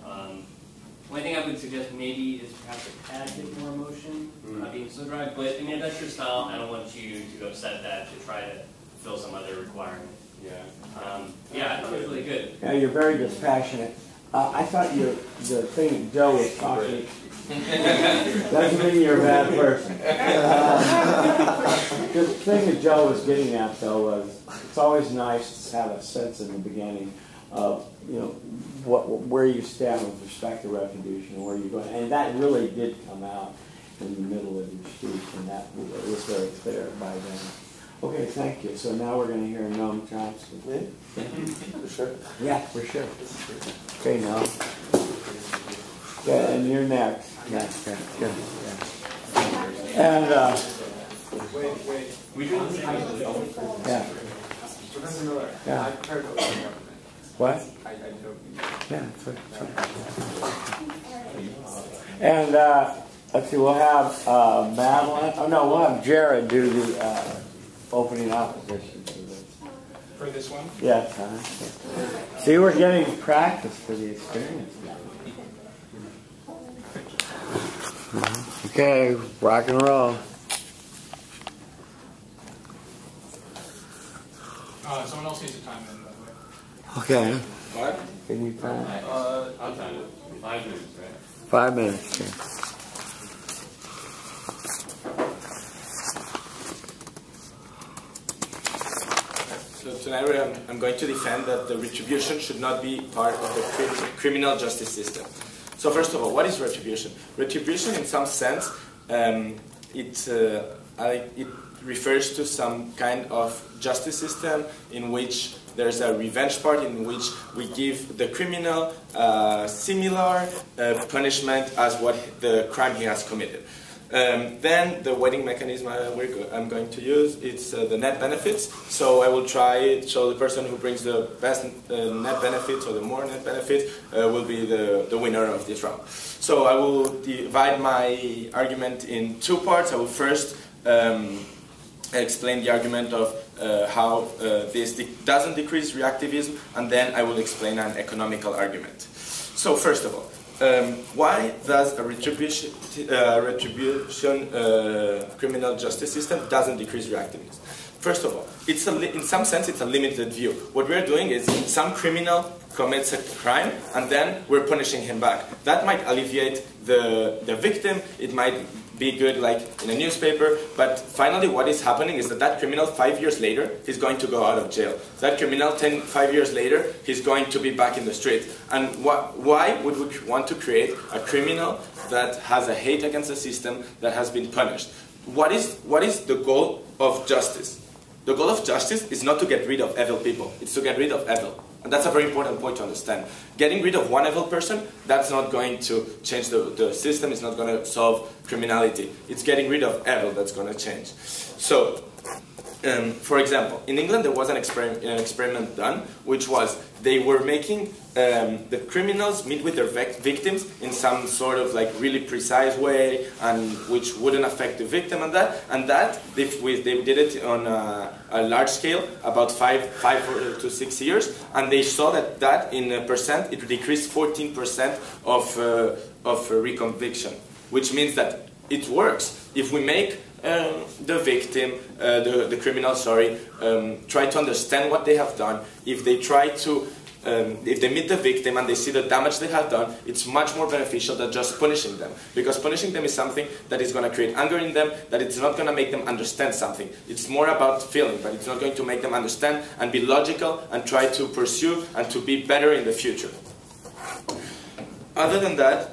I: One thing I would suggest maybe is perhaps a tad bit more emotion, not being so dry. But I mean, if that's your style, I don't want you to upset that to try to fill some other requirement.
F: Yeah.
I: Yeah, I thought it was really good.
A: Yeah, you're very dispassionate. I thought the thing that Joe was talking doesn't mean you're a bad person. The thing that Joe was getting at, though, was it's always nice to have a sense in the beginning of where you stand with respect to retribution and where you're going, and that really did come out in the middle of your speech, and that was very clear by then. Okay, thank you. So now we're going to hear Noam Chomsky.
B: For sure.
A: Yeah, for sure. Okay, Noam. Yeah, and you're next. Yeah. And
B: Wait.
C: We do the same.
A: yeah.
B: Professor Miller,
A: Yeah.
B: I prepared a lot.
A: What?
B: I don't.
A: Yeah. And let's see. We'll have Madeline. Oh no, we'll have Jared do the opening opposition to this.
D: For this one?
A: Yeah. See, we're getting practice for the experience. Okay, rock and roll.
D: Someone else needs a time in, by the way.
A: Okay.
F: What?
A: Can you time?
F: I'll time it. 5 minutes, right?
A: 5 minutes. Okay.
B: So tonight I'm going to defend that the retribution should not be part of the criminal justice system. So first of all, what is retribution? Retribution, in some sense, it refers to some kind of justice system in which there's a revenge part in which we give the criminal similar punishment as what the crime he has committed. Then the weighting mechanism I'm going to use, it's the net benefits. So I will try to show the person who brings the best net benefits or the more net benefits will be the winner of this round. So I will divide my argument in 2 parts. I will first explain the argument of how this doesn't decrease reactivism, and then I will explain an economical argument. So first of all, why does a retribution criminal justice system doesn't decrease reactiveness? First of all, in some sense it's a limited view. What we're doing is some criminal commits a crime and then we're punishing him back. That might alleviate the victim, it might be good like in a newspaper, but finally what is happening is that criminal 5 years later is going to go out of jail. That criminal 5 years later he's going to be back in the street. And why would we want to create a criminal that has a hate against the system that has been punished? What is the goal of justice? The goal of justice is not to get rid of evil people, it's to get rid of evil. And that's a very important point to understand. Getting rid of one evil person, that's not going to change the system, it's not going to solve criminality. It's getting rid of evil that's going to change. So, for example, in England there was an experiment done, which was they were making the criminals meet with their victims in some sort of like really precise way, and which wouldn't affect the victim, and that they did it on a large scale, about 5 to 6 years, and they saw that in a percent it decreased 14% of reconviction, which means that it works. If we make the victim, the criminal, try to understand what they have done. If they try to, if they meet the victim and they see the damage they have done, it's much more beneficial than just punishing them. Because punishing them is something that is going to create anger in them, that it's not going to make them understand something. It's more about feeling, but it's not going to make them understand and be logical and try to pursue and to be better in the future. Other than that,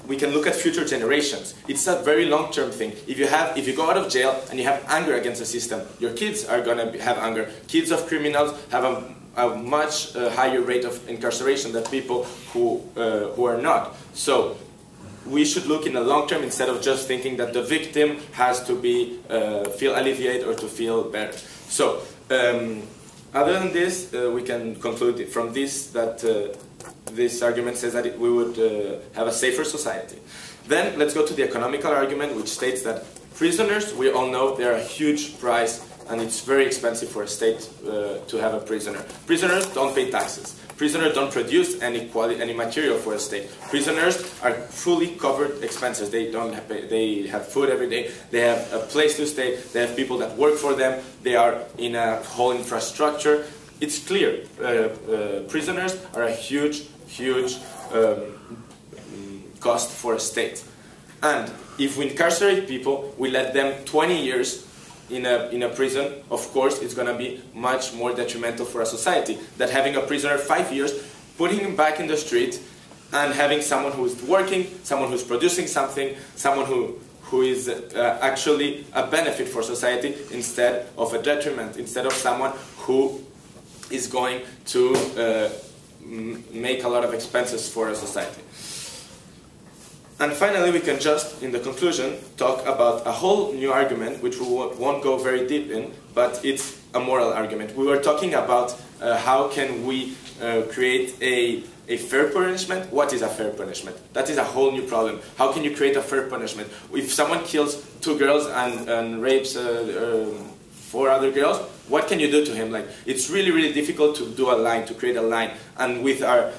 B: we can look at future generations. It's a very long-term thing. If you go out of jail and you have anger against the system, your kids are going to have anger. Kids of criminals have a much higher rate of incarceration than people who are not. So we should look in the long term instead of just thinking that the victim has to feel alleviated or to feel better. So other than this, we can conclude from this that this argument says that we would have a safer society. Then let's go to the economical argument, which states that prisoners, we all know, they're a huge price, and it's very expensive for a state to have a prisoner. Prisoners don't pay taxes. Prisoners don't produce any material for a state. Prisoners are fully covered expenses. They have food every day. They have a place to stay. They have people that work for them. They are in a whole infrastructure. It's clear. Prisoners are a huge cost for a state. And if we incarcerate people, we let them 20 years in a prison, of course, it's going to be much more detrimental for a society than having a prisoner 5 years, putting him back in the street, and having someone who is working, someone who's producing something, someone who is actually a benefit for society instead of a detriment, instead of someone who is going to make a lot of expenses for a society. And finally, we can just, in the conclusion, talk about a whole new argument, which we won't go very deep in, but it's a moral argument. We were talking about how can we create a fair punishment. What is a fair punishment? That is a whole new problem. How can you create a fair punishment? If someone kills 2 girls and rapes 4 other girls, what can you do to him? Like, it's really, really difficult to do a line, to create a line. And with our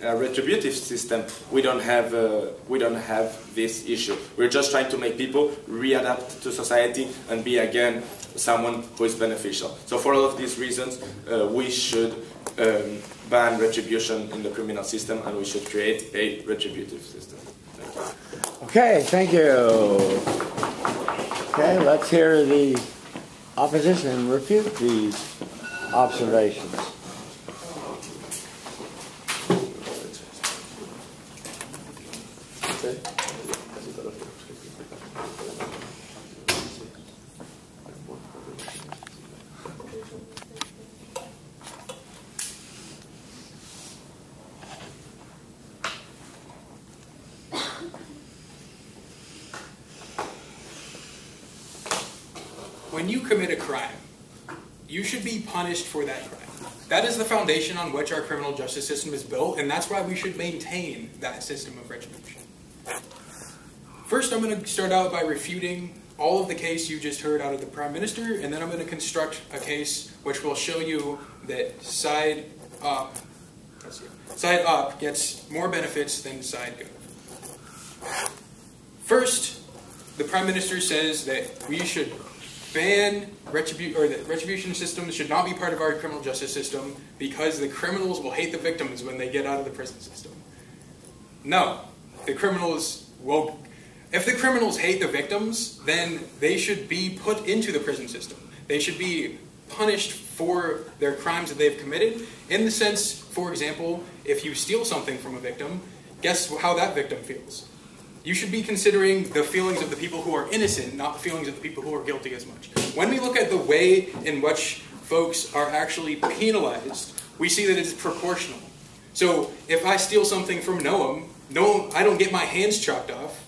B: retributive system, we don't have this issue. We're just trying to make people readapt to society and be again someone who is beneficial. So for all of these reasons, we should ban retribution in the criminal system, and we should create a retributive system. Thank you.
A: Okay, thank you. Okay, let's hear the opposition and refute these observations.
D: When you commit a crime, you should be punished for that crime. That is the foundation on which our criminal justice system is built, and that's why we should maintain that system of retribution. First, I'm going to start out by refuting all of the case you just heard out of the Prime Minister, and then I'm going to construct a case which will show you that side up gets more benefits than side go. First, the Prime Minister says that we should ban that retribution systems should not be part of our criminal justice system because the criminals will hate the victims when they get out of the prison system. No, the criminals won't. If the criminals hate the victims, then they should be put into the prison system. They should be punished for their crimes that they've committed. In the sense, for example, if you steal something from a victim, guess how that victim feels? you should be considering the feelings of the people who are innocent, not the feelings of the people who are guilty as much. When we look at the way in which folks are actually penalized, we see that it's proportional. So if I steal something from Noam, I don't get my hands chopped off.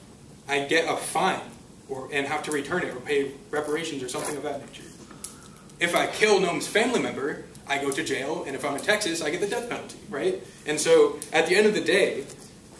D: I get a fine and have to return it or pay reparations or something of that nature. If I kill Noam's family member, I go to jail, and if I'm in Texas, I get the death penalty, right? And so at the end of the day,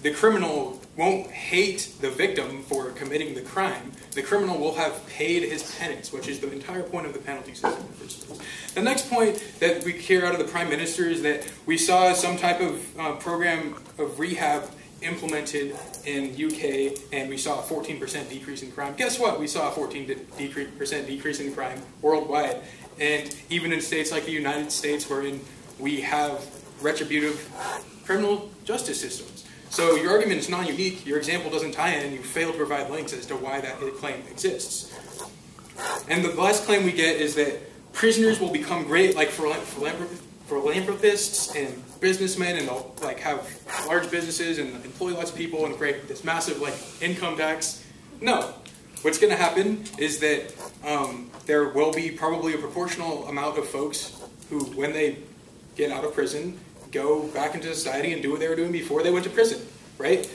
D: the criminal won't hate the victim for committing the crime. The criminal will have paid his penance, which is the entire point of the penalty system in the first place. The next point that we hear out of the Prime Minister is that we saw some type of program of rehab implemented in UK, and we saw a 14% decrease in crime. Guess what? We saw a 14% decrease in crime worldwide. And even in states like the United States, wherein we have retributive criminal justice systems. So your argument is not unique, your example doesn't tie in, you fail to provide links as to why that claim exists. And the last claim we get is that prisoners will become great like philanthropists and businessmen, and they'll like have large businesses and employ lots of people and create this massive like income tax. No. What's going to happen is that there will be probably a proportional amount of folks who, when they get out of prison, go back into society and do what they were doing before they went to prison, right?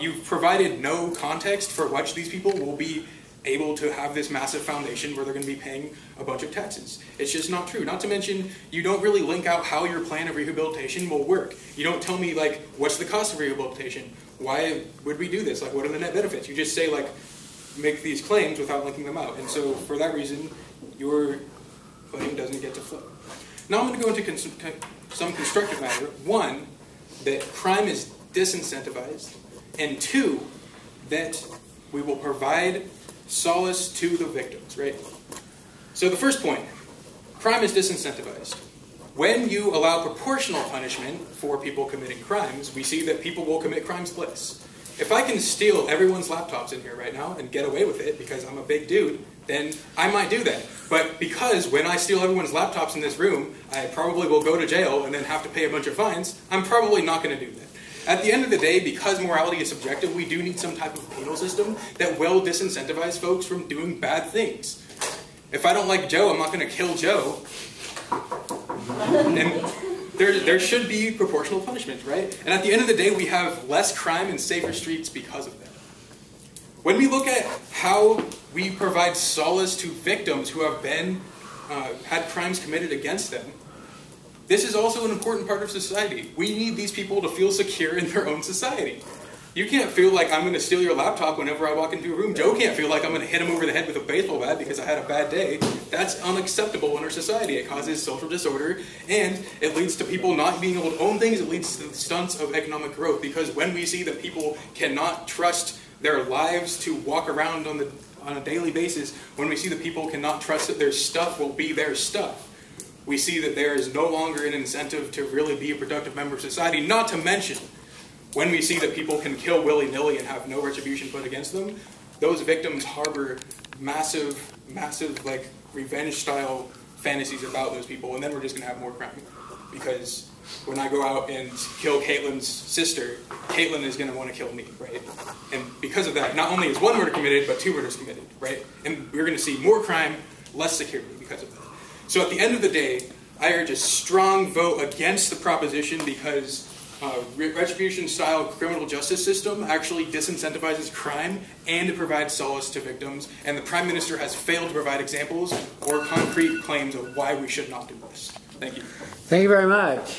D: You've provided no context for which these people will be able to have this massive foundation where they're going to be paying a bunch of taxes. It's just not true. Not to mention, you don't really link out how your plan of rehabilitation will work. You don't tell me, like, what's the cost of rehabilitation? Why would we do this? Like, what are the net benefits? You just say, like, make these claims without linking them out. And so, for that reason, your claim doesn't get to flow. Now I'm going to go into some constructive matter. One, that crime is disincentivized. And two, that we will provide solace to the victims, right? So the first point, crime is disincentivized. When you allow proportional punishment for people committing crimes, we see that people will commit crimes less. If I can steal everyone's laptops in here right now and get away with it because I'm a big dude, then I might do that. But because when I steal everyone's laptops in this room, I probably will go to jail and then have to pay a bunch of fines, I'm probably not going to do that. At the end of the day, because morality is subjective, we do need some type of penal system that will disincentivize folks from doing bad things. If I don't like Joe, I'm not going to kill Joe. And there should be proportional punishment, right? And at the end of the day, we have less crime and safer streets because of that. When we look at how we provide solace to victims who have been had crimes committed against them, this is also an important part of society. We need these people to feel secure in their own society. You can't feel like I'm going to steal your laptop whenever I walk into a room. Joe can't feel like I'm going to hit him over the head with a baseball bat because I had a bad day. That's unacceptable in our society. It causes social disorder, and it leads to people not being able to own things. It leads to the stunts of economic growth, because when we see that people cannot trust their lives to walk around on a daily basis, when we see that people cannot trust that their stuff will be their stuff, we see that there is no longer an incentive to really be a productive member of society, not to mention when we see that people can kill willy-nilly and have no retribution put against them, those victims harbor massive, like, revenge-style fantasies about those people, and then we're just going to have more crime. Because when I go out and kill Caitlin's sister, Caitlin is going to want to kill me, right? And because of that, not only is one murder committed, but two murders committed, right? And we're going to see more crime, less security because of that. So at the end of the day, I urge a strong vote against the proposition, because retribution-style criminal justice system actually disincentivizes crime and it provides solace to victims, and the Prime Minister has failed to provide examples or concrete claims of why we should not do this. Thank you.
A: Thank you very much.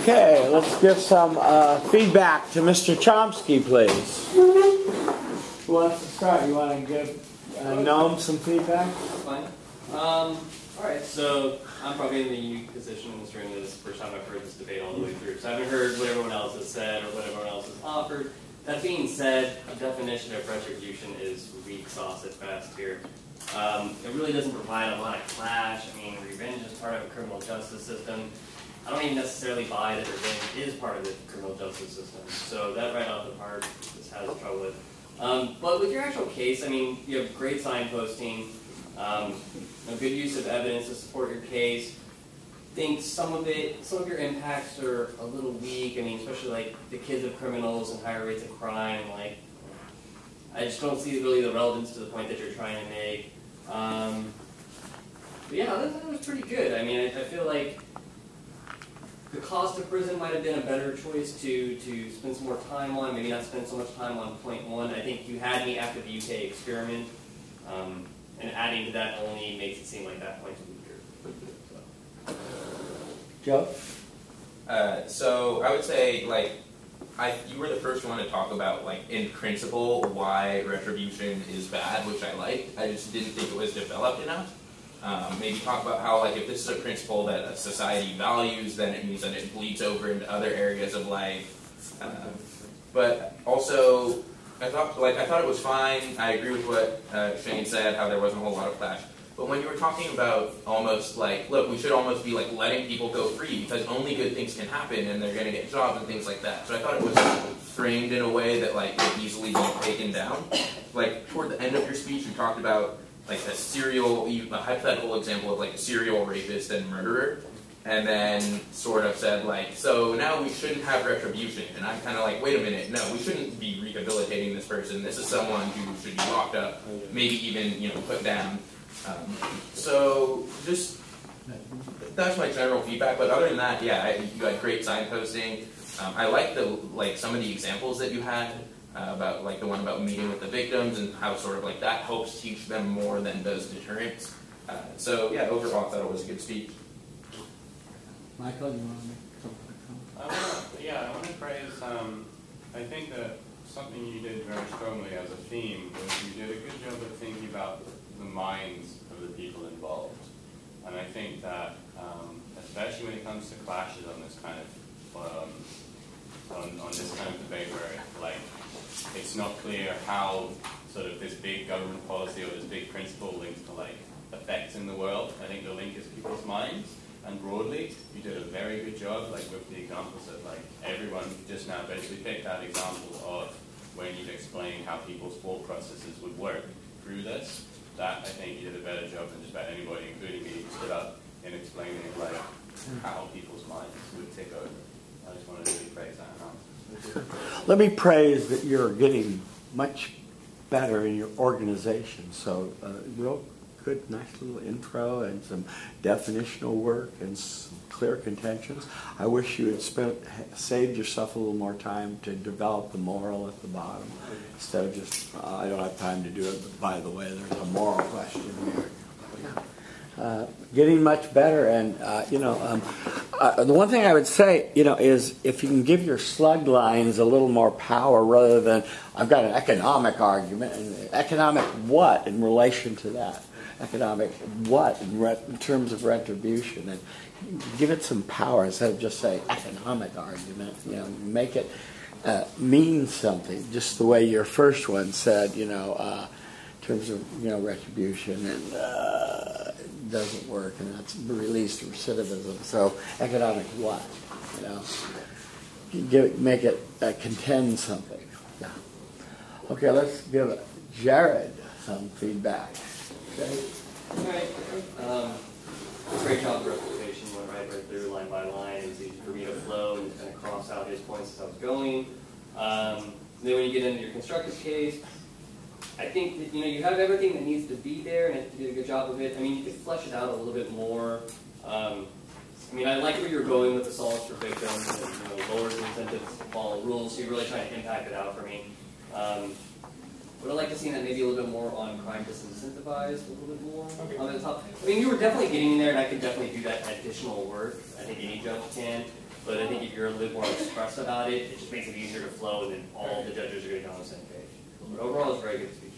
A: Okay, let's give some feedback to Mr. Chomsky, please. Who wants to start? You want to give Noam some feedback?
I: Fine. Alright, so I'm probably in the unique position during this first time I've heard this debate all the way through. So I haven't heard what everyone else has said or what everyone else has offered. That being said, the definition of retribution is weak sauce at best here. It really doesn't provide a lot of clash. I mean, revenge is part of a criminal justice system. I don't even necessarily buy that revenge is part of the criminal justice system. So that right off the park just has trouble with. But with your actual case, I mean, you have great signposting, a good use of evidence to support your case. think some of your impacts are a little weak. I mean, especially like the kids of criminals and higher rates of crime. Like, I just don't see really the relevance to the point that you're trying to make. But yeah, that was pretty good. I mean, I feel like the cost of prison might have been a better choice to spend some more time on, maybe not spend so much time on point one. I think you had me after the UK experiment, and adding to that only makes it seem like that point's weaker.
A: Joe?
C: So I would say, like, you were the first one to talk about, like, in principle, why retribution is bad, which I liked. I just didn't think it was developed enough. Maybe talk about how, like, if this is a principle that a society values, then it means that it bleeds over into other areas of life. But also, I thought it was fine. I agree with what Shane said, how there wasn't a whole lot of clash. But when you were talking about almost like, look, we should almost be like letting people go free because only good things can happen and they're going to get jobs and things like that. So I thought it was framed in a way that like could easily be taken down. Like toward the end of your speech, you talked about like a hypothetical example of like a serial rapist and murderer, and then sort of said like, so now we shouldn't have retribution. And I'm kind of like, wait a minute, no, we shouldn't be rehabilitating this person. This is someone who should be locked up, maybe even put down. So just that's my general feedback. But other than that, yeah, you had great signposting. I like some of the examples that you had. About like the one about meeting with the victims and how sort of like that helps teach them more than does deterrence. So yeah, overall I thought it was a good speech.
A: Michael, you want to make something?
F: I want to praise, I think that something you did very strongly as a theme was you did a good job of thinking about the minds of the people involved. And I think that, especially when it comes to clashes on this kind of, on this kind of debate where it's not clear how sort of this big government policy or this big principle links to like effects in the world. I think the link is people's minds. And broadly, you did a very good job, like with the examples that like everyone just now basically picked that example of when you've explained how people's thought processes would work through this. That I think you did a better job than just about anybody, including me, stood up in explaining like how people's minds would tick over. I just want to really praise that analysis.
A: Let me praise that you're getting much better in your organization. So real good, nice little intro and some definitional work and some clear contentions. I wish you had saved yourself a little more time to develop the moral at the bottom instead of just, I don't have time to do it, but by the way, there's a moral question here. Getting much better, and the one thing I would say, is if you can give your slug lines a little more power rather than I've got an economic argument, and economic what in relation to that? Economic what in terms of retribution, and give it some power instead of just say economic argument. Make it mean something, just the way your first one said. In terms of retribution and it doesn't work, and that's released recidivism. So economic what? Make it contend something. Yeah. Okay, let's give Jared some feedback. Okay.
I: Great job of representation, went right through line by line. It was easy for me to flow and kind of cross out his points as I was going. Then when you get into your constructive case, I think that you have everything that needs to be there, and you did a good job of it. I mean, you could flesh it out a little bit more. I like where you're going with the solace for victims, and lowers the incentives to follow rules. So you're really trying to impact it out for me. Would I like to see that maybe a little bit more on crime disincentivize, a little bit more on the top. I mean, you were definitely getting in there, and I could definitely do that additional work. I think any judge can. But I think if you're a little bit more express about it, it just makes it easier to flow, and then all the judges are going to be on the same page. But overall, it's a very good speech.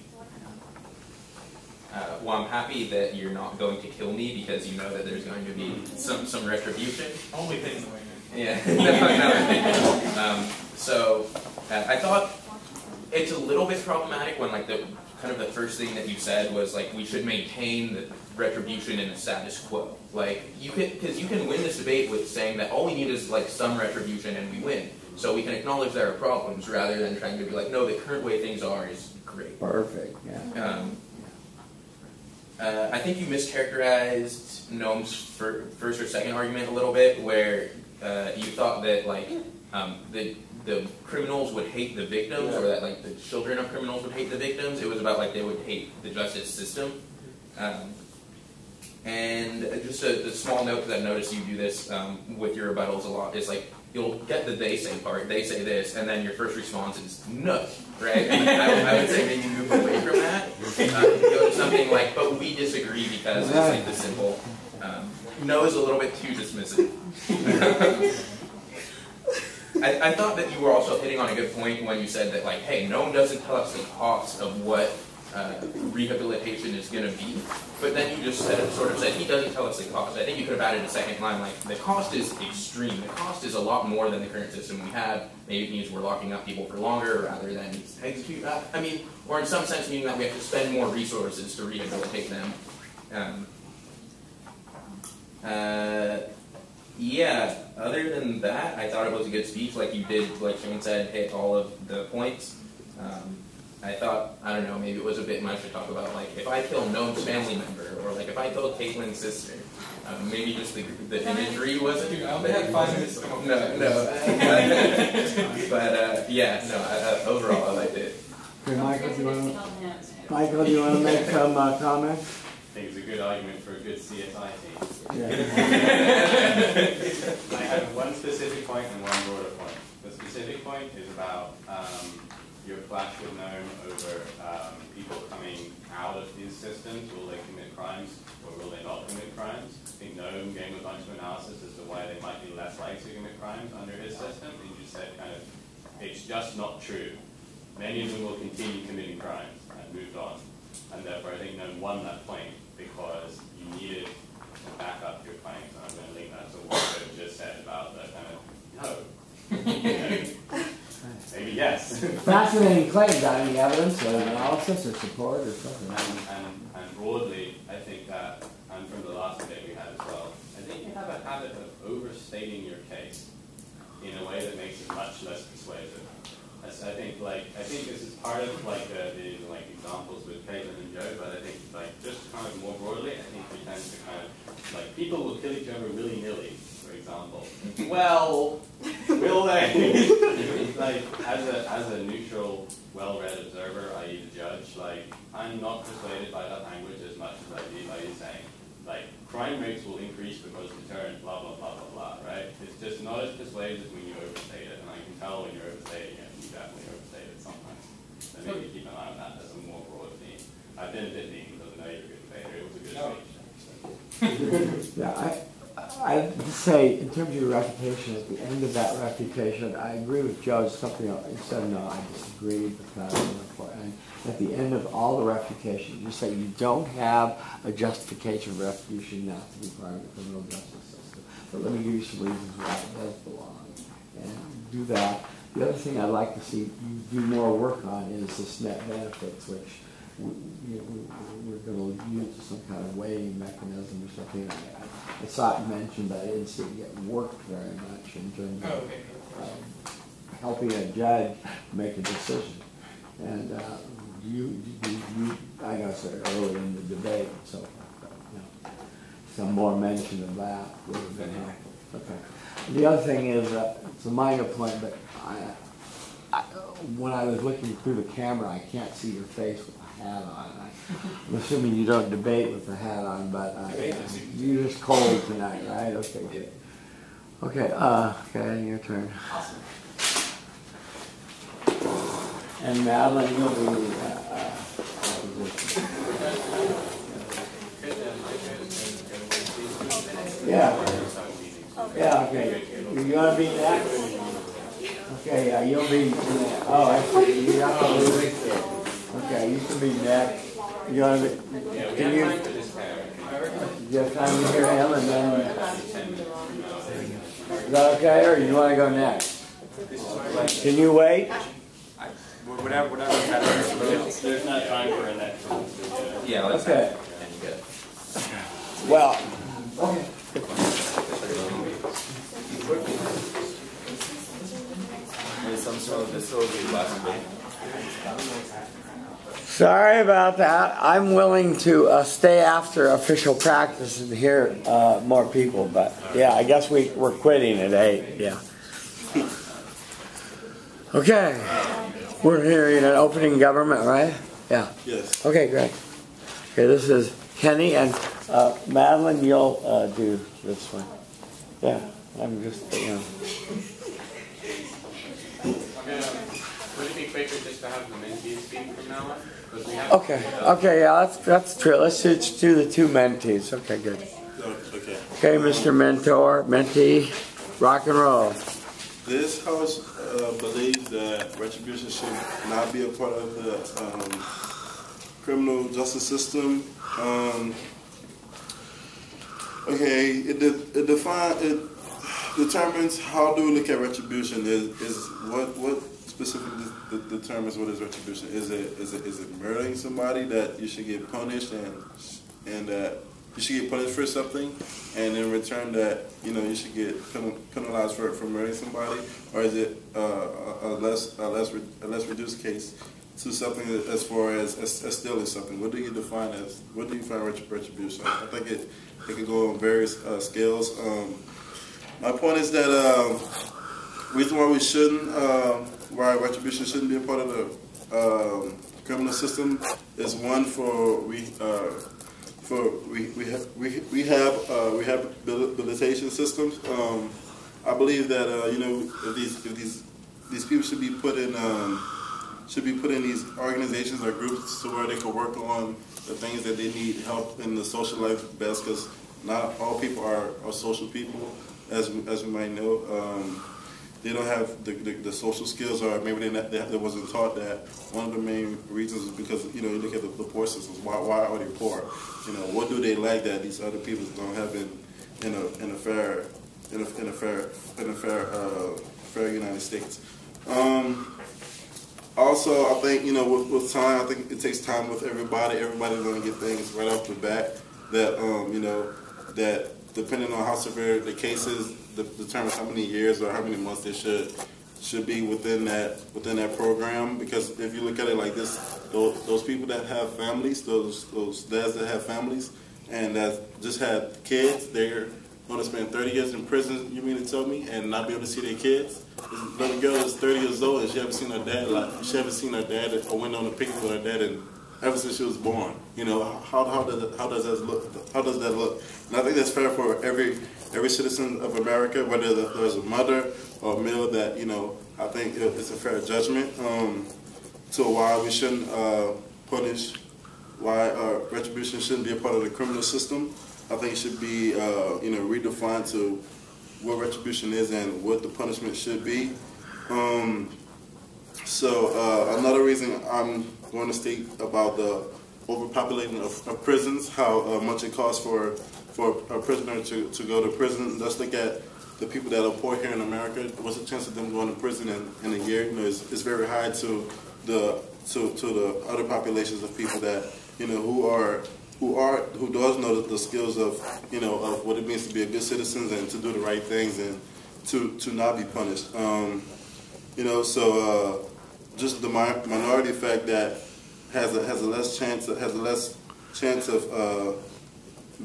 C: Well, I'm happy that you're not going to kill me because you know that there's going to be some retribution.
D: Only thing the way.
C: Yeah. So I thought it's a little bit problematic when like the first thing that you said was like we should maintain the retribution in a status quo. Like because you can win this debate with saying that all we need is like some retribution and we win. So we can acknowledge there are problems rather than trying to be like, no, the current way things are is great.
A: Perfect. Yeah.
C: I think you mischaracterized Noam's first or second argument a little bit, where you thought that like the criminals would hate the victims, or that like the children of criminals would hate the victims. It was about like they would hate the justice system. And just a small note, because I've noticed you do this with your rebuttals a lot, is like you'll get the they say part, they say this, and then your first response is no, right? And I would say maybe move away from that. Go to something like, but we disagree because it's like the simple. No is a little bit too dismissive. I thought that you were also hitting on a good point when you said that, like, hey, no one doesn't tell us the cost of what rehabilitation is going to be, but then you just sort of said he doesn't tell us the cost. I think you could have added a second line like the cost is extreme. The cost is a lot more than the current system we have. Maybe it means we're locking up people for longer rather than execute. I mean, or in some sense meaning that we have to spend more resources to rehabilitate them. Yeah. Other than that, I thought it was a good speech. Like you did, like Shane said, hit all of the points. I thought, I don't know, maybe it was a bit much to talk about, like, if I kill Noam's family member, or like if I kill Caitlin's sister, maybe just the imagery wasn't.
D: Dude, I only had 5 minutes to come.
C: No. But yeah, no. Overall, I liked it.
A: Okay, Michael, do you want to make some comments?
F: I think it's a good argument for a good CSI team.
A: Yeah.
F: I have one specific point and one broader point. The specific point is about your clash with Noam over people coming out of these systems. Will they commit crimes or will they not commit crimes? I think Noam gave a bunch of analysis as to why they might be less likely to commit crimes under his system. He just said kind of, it's just not true. Many of them will continue committing crimes and moved on. And therefore I think Noam won that point because you needed to back up your claims. And I'm going to link that to what Joe just said about the kind of, no. Maybe yes.
A: Fascinating claim. Got any evidence or analysis or support or something?
F: And broadly, I think that, and from the last debate we had as well, I think you have a habit of overstating your case in a way that makes it much less persuasive. I think this is part of like the like examples with Caitlin and Joe, but I think like just kind of more broadly, I think we tend to kind of like people will kill each other willy-nilly, for example. Well, will they? Like as a neutral, well-read observer, i.e. the judge, like I'm not persuaded by that language as much as I'd be by you saying like crime rates will increase because deterrent, blah blah blah blah blah. Right? It's just not as persuasive when you overstate it, and I can tell when you're overstating it. You definitely overstate it sometimes. So maybe keep an eye on that as a more broad theme. I've been a bit mean because I know you're a good debater. It was a good speech.
A: Yeah, I'd say in terms of your reputation, at the end of that reputation, I agree with Joe. Something else. He said no, I disagree with that. And at the end of all the refutation, you say you don't have a justification of retribution not to be part of the criminal justice system. But let me give you some reasons why it does belong. And do that. The other thing I'd like to see you do more work on is this net benefits, which we're going to use some kind of weighing mechanism or something. I saw it mentioned, but I didn't see it get worked very much in terms of helping a judge make a decision. And I know it's early in the debate, so some more mention of that would have been helpful. Okay. The other thing is, it's a minor point, but when I was looking through the camera, I can't see your face with a hat on. I'm assuming you don't debate with the hat on, but you're just cold tonight, right? Okay, good. Okay, okay, your turn.
E: Awesome.
A: And Madeline, you'll be yeah. Yeah, okay. You want to be next? Okay, you'll be next. Oh, I see. You have to leave. Okay, you can be next. You want to be? Can you? You have time to hear him, and then. Is that okay, or you want to go next? Can you wait?
B: Whatever.
I: There's not time for a next one.
C: Yeah, let's
A: okay.
C: Good.
A: Well, okay.
C: Some sort of this will be last week.
A: Sorry about that. I'm willing to stay after official practice and hear more people, but yeah, I guess we're quitting at 8. Yeah. Okay. We're hearing an opening government, right? Yeah.
J: Yes.
A: Okay, great. Okay, this is Kenny, and Madeline, you'll do this one. Yeah, I'm just,
F: Would it be quicker just to have the mentees speak from now on? Because we have
A: Okay, yeah, that's true. Let's just do the 2 mentees. Okay, good.
J: Okay.
A: Okay, Mr. Mentor, mentee, rock and roll.
J: This house believes that retribution should not be a part of the criminal justice system. It determines how do we look at retribution. Is what specifically determines what is retribution? Is it murdering somebody that you should get punished and that you should get punished for something, and in return that you should get penalized for murdering somebody, or is it a less reduced case to something as far as stealing something? What do you define retribution? I think it can go on various scales. My point is that reason why why retribution shouldn't be a part of the criminal system is one for rehabilitation systems. I believe that these people should be put in these organizations or groups to where they can work on the things that they need help in the social life best, because not all people are social people, as we might know. They don't have the social skills, or maybe they wasn't taught that. One of the main reasons is because you look at the poor systems. Why are they poor? What do they like that these other people don't have in a fair United States? Also, I think with time, I think it takes time with everybody. Everybody's going to get things right off the bat that that depending on how severe the case is, determines how many years or how many months they should be within that program. Because if you look at it like this, those people that have families, those dads that have families and that just had kids, they're going to spend 30 years in prison, you mean to tell me, and not be able to see their kids? This little girl is 30 years old and she hasn't seen her dad. She hasn't seen her dad or went on a picnic with her dad ever since she was born. How does that look? How does that look? And I think that's fair for every citizen of America, whether there's a mother or a male. That I think it's a fair judgment to why we shouldn't punish, why retribution shouldn't be a part of the criminal system. I think it should be redefined to what retribution is and what the punishment should be. Another reason I'm going to state about the overpopulating of prisons, how much it costs for a prisoner to go to prison. Let's look at the people that are poor here in America. What's the chance of them going to prison in a year? It's very high to the other populations of people that who does know the skills of of what it means to be a good citizen and to do the right things and to not be punished. Just the minority effect that has a less chance of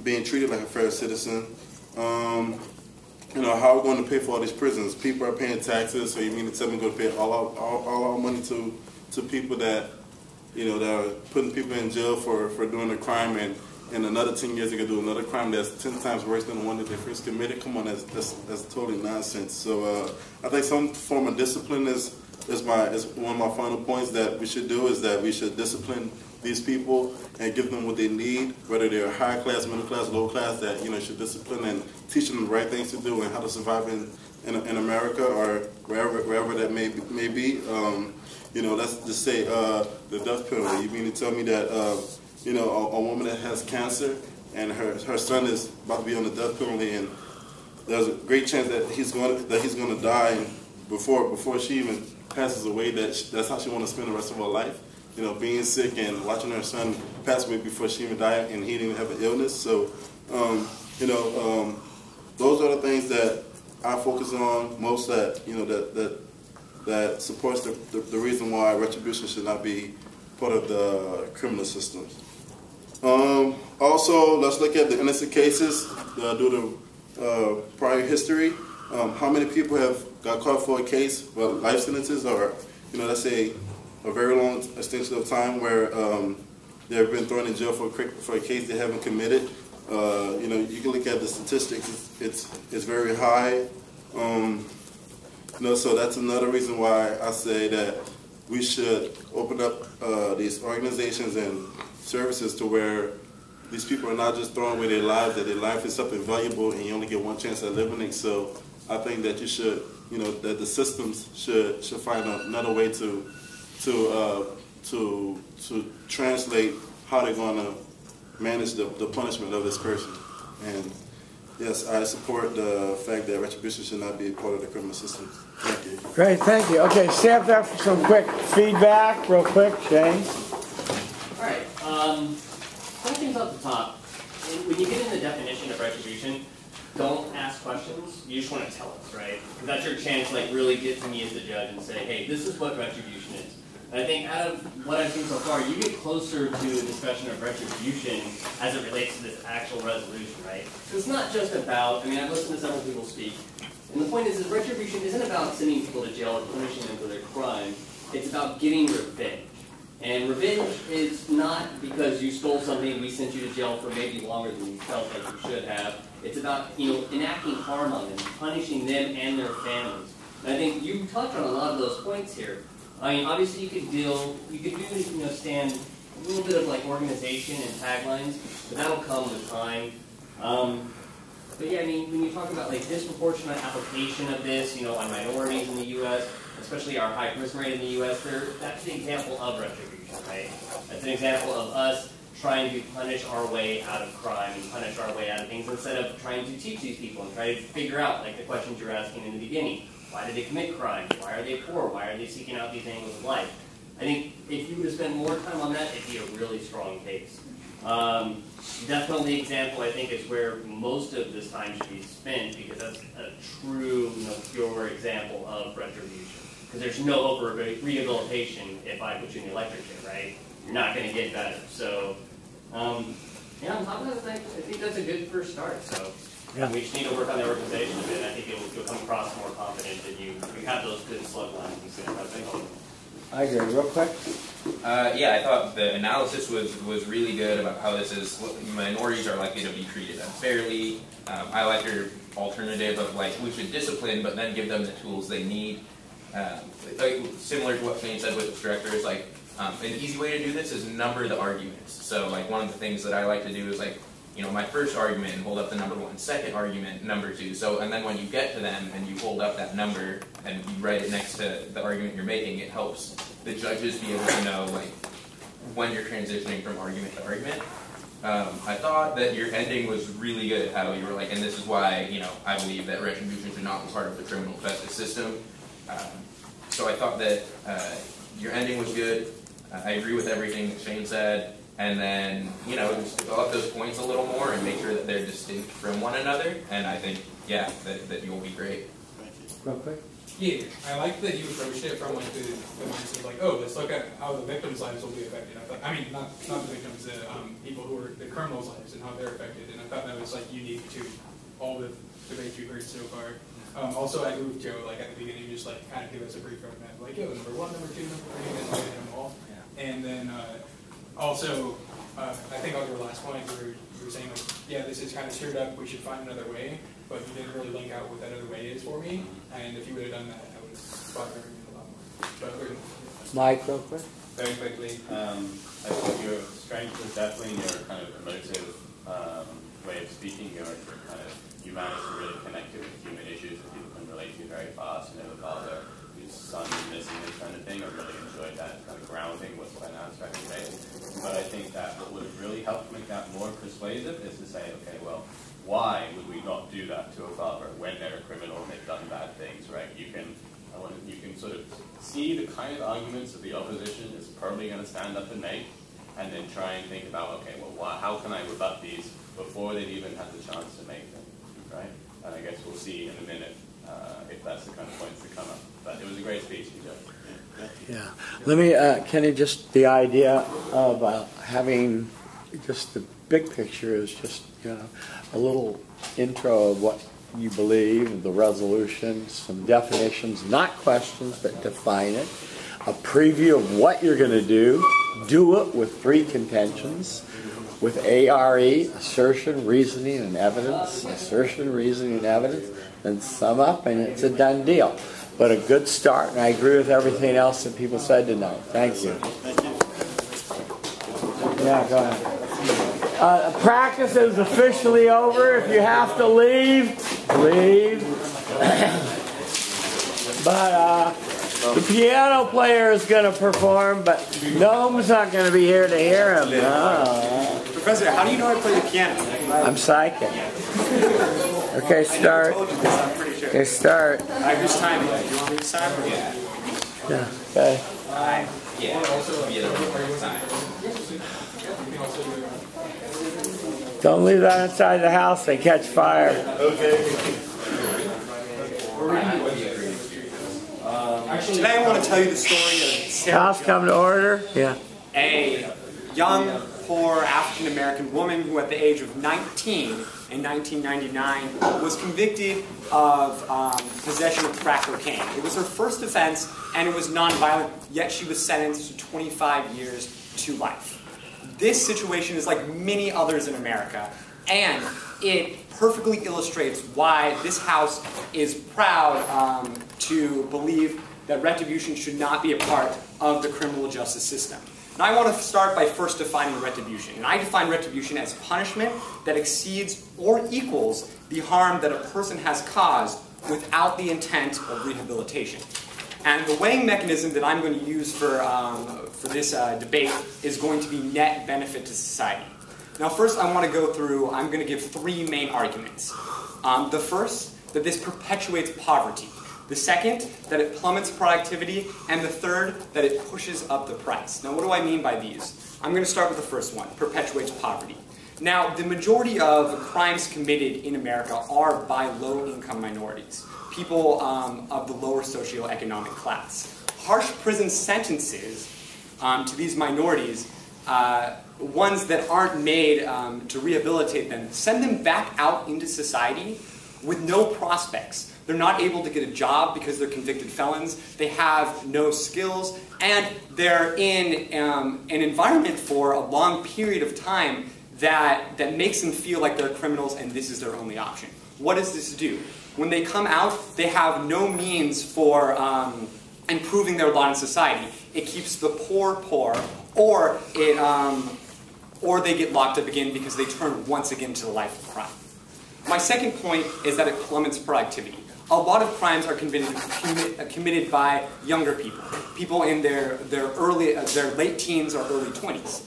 J: being treated like a fair citizen. How are we going to pay for all these prisons? People are paying taxes, so you mean to tell me we're going to pay all our money to people that that are putting people in jail for doing a crime, and in another 10 years they can do another crime that's 10 times worse than the one that they first committed? Come on, that's totally nonsense. So I think some form of discipline is one of my final points that we should do, is that we should discipline these people and give them what they need, whether they're high class, middle class, low class, that should discipline and teach them the right things to do and how to survive in America or wherever that may be. Let's just say the death penalty. You mean to tell me that a woman that has cancer and her son is about to be on the death penalty, and there's a great chance that he's going to die before she even passes away, that's how she want to spend the rest of her life? Being sick and watching her son pass away before she even died, and he didn't even have an illness. So, those are the things that I focus on most. That that supports the reason why retribution should not be part of the criminal systems. Also, let's look at the innocent cases due to prior history. How many people have got caught for a case, well, life sentences, or let's say a very long extension of time where they have been thrown in jail for a case they haven't committed. You can look at the statistics; it's very high. So that's another reason why I say that we should open up these organizations and services to where these people are not just throwing away their lives; that their life is something valuable, and you only get one chance at living it. So I think that you should, that the systems should find another way to translate how they're going to manage the punishment of this person. And yes, I support the fact that retribution should not be a part of the criminal system. Thank you.
A: Great, thank you. Okay, stay up there for some quick feedback, real quick, Shane.
I: All right. Some things off the top. When you get in the definition of retribution, don't ask questions. You just want to tell us, right? Because that's your chance to really get to me as the judge and say, hey, this is what retribution is. And I think out of what I've seen so far, you get closer to a discussion of retribution as it relates to this actual resolution, right? So it's not just about, I've listened to several people speak, and the point is that retribution isn't about sending people to jail or punishing them for their crime. It's about getting revenge. And revenge is not because you stole something, we sent you to jail for maybe longer than you felt like you should have. It's about, enacting harm on them, punishing them and their families. And I think you touched on a lot of those points here. Obviously you could stand a little bit of organization and taglines, but that'll come with time. But yeah, when you talk about disproportionate application of this, on minorities in the U.S., especially our high prison rate in the U.S., that's an example of retribution, right? That's an example of us trying to punish our way out of crime and punish our way out of things instead of trying to teach these people and try to figure out, the questions you're asking in the beginning. Why did they commit crime? Why are they poor? Why are they seeking out these angles of life? I think if you were to spend more time on that, it'd be a really strong case. Definitely example, I think, is where most of this time should be spent because that's a true, pure example of retribution. Because there's no hope for rehabilitation if I put you in the electric chair, right? You're not going to get better. So, on top of that, I think that's a good first start. So, we just need to work on the organization a bit. I think you'll come across more confident that you have those good slug lines and see how things.
A: I agree. Real quick.
C: I thought the analysis was really good about how this is. Minorities are likely to be treated unfairly. I like your alternative of we should discipline, but then give them the tools they need. Similar to what Shane said with obstructors, an easy way to do this is number the arguments. So one of the things that I like to do is my first argument and hold up the number 1, second argument, number 2. So, and then when you get to them and you hold up that number and you write it next to the argument you're making, it helps the judges be able to know when you're transitioning from argument to argument. I thought that your ending was really good, how you were and this is why, I believe that retribution should not be part of the criminal justice system. So I thought that your ending was good. I agree with everything that Shane said. And then, just develop those points a little more and make sure that they're distinct from one another. And I think, that you'll be great.
A: Real quick.
D: Yeah, I like that you approached it from the mindset of let's look at how the victims' lives will be affected. Not the victims, the people who are the criminals' lives and how they're affected. And I thought that was unique to all the debates we've heard so far. Also, I agree with Joe. At the beginning, just kind of give us a brief roadmap. Number 1, number 2, number 3, and then look at them all. Yeah. And then also, I think on your last point, you were saying this is kind of screwed up. We should find another way. But you didn't really link out what that other way is for me. And if you would have done that, I would have thought everything a lot more. But
A: Mike, real quick.
F: Very quickly, I think your strength is definitely in your kind of emotive way of speaking. You manage to really connect it with human issues that people can relate to very fast. A father whose son is missing, this kind of thing. I really enjoyed that kind of grounding with an abstract way. But I think that what would have really helped make that more persuasive is to say, okay, well, why would we not do that to a father when they're a criminal and they've done bad things, right? You can sort of see the kind of arguments that the opposition is probably going to stand up and make, and then try and think about, okay, well, how can I rebut these before they've even had the chance to make them, right? And I guess we'll see in a minute if that's the kind of points that come up. But it was a great speech, Joe.
A: Yeah. Let me, Kenny, just the idea of having just the big picture is just, a little intro of what you believe, the resolution, some definitions, not questions, but define it. A preview of what you're going to do. Do it with 3 contentions. With ARE, assertion, reasoning, and evidence. Assertion, reasoning, and evidence. Then sum up, and it's a done deal. But a good start, and I agree with everything else that people said tonight. Thank you. Yeah, go ahead. Practice is officially over. If you have to leave, leave. But the piano player is going to perform, but Noam's not going to be here to hear him. No.
K: Professor, how do you know I play the piano?
A: I'm psychic. Okay, start. Okay, start.
K: Whose time? Do you want me to sign?
A: Yeah. Okay. Don't leave that inside the house. They catch fire.
K: Today I want to tell you the story of Sarah
A: House come to order? Yeah.
K: a young, poor African-American woman who at the age of 19 in 1999 was convicted of possession of crack cocaine. It was her first offense and it was nonviolent, yet she was sentenced to 25 years to life. This situation is like many others in America, and it perfectly illustrates why this house is proud to believe that retribution should not be a part of the criminal justice system. Now I want to start by first defining retribution. And I define retribution as punishment that exceeds or equals the harm that a person has caused without the intent of rehabilitation. And the weighing mechanism that I'm going to use for this debate is going to be net benefit to society. Now first I want to go through, I'm going to give 3 main arguments. The first, that this perpetuates poverty. The second, that it plummets productivity. And the third, that it pushes up the price. Now what do I mean by these? I'm going to start with the first one, perpetuates poverty. Now the majority of crimes committed in America are by low-income minorities, people of the lower socioeconomic class. Harsh prison sentences to these minorities, ones that aren't made to rehabilitate them, send them back out into society with no prospects. They're not able to get a job because they're convicted felons. They have no skills, and they're in an environment for a long period of time that makes them feel like they're criminals and this is their only option. What does this do? When they come out, they have no means for improving their lot in society. It keeps the poor poor, or they get locked up again because they turn once again to the life of crime. My second point is that it plummets productivity. A lot of crimes are committed by younger people, people in their late teens or early 20s.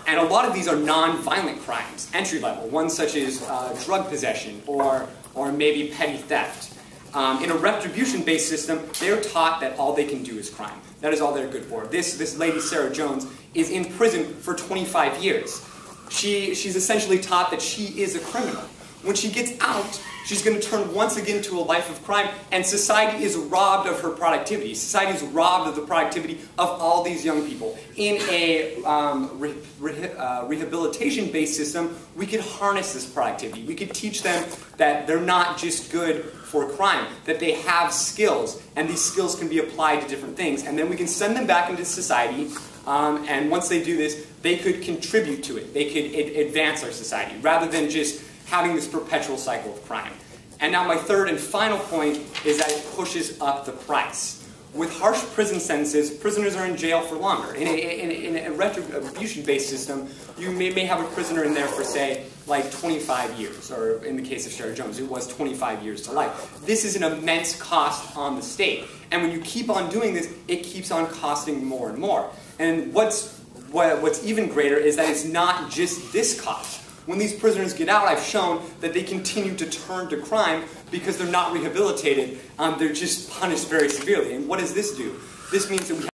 K: And a lot of these are non-violent crimes, entry-level, ones such as drug possession or maybe petty theft. In a retribution-based system, they're taught that all they can do is crime. That is all they're good for. This lady, Sarah Jones, is in prison for 25 years. She's essentially taught that she is a criminal. When she gets out, she's going to turn once again to a life of crime, and society is robbed of her productivity. Society is robbed of the productivity of all these young people. In a rehabilitation-based system, we could harness this productivity. We could teach them that they're not just good for crime, that they have skills, and these skills can be applied to different things. And then we can send them back into society, and once they do this, they could contribute to it. They could advance our society, rather than just having this perpetual cycle of crime. And now my third and final point is that it pushes up the price. With harsh prison sentences, prisoners are in jail for longer. In a retribution-based system, you may have a prisoner in there for, say, like 25 years, or in the case of Sarah Jones, it was 25 years to life. This is an immense cost on the state. And when you keep on doing this, it keeps on costing more and more. And what's even greater is that it's not just this cost. When these prisoners get out, I've shown that they continue to turn to crime because they're not rehabilitated. They're just punished very severely. And what does this do? This means that we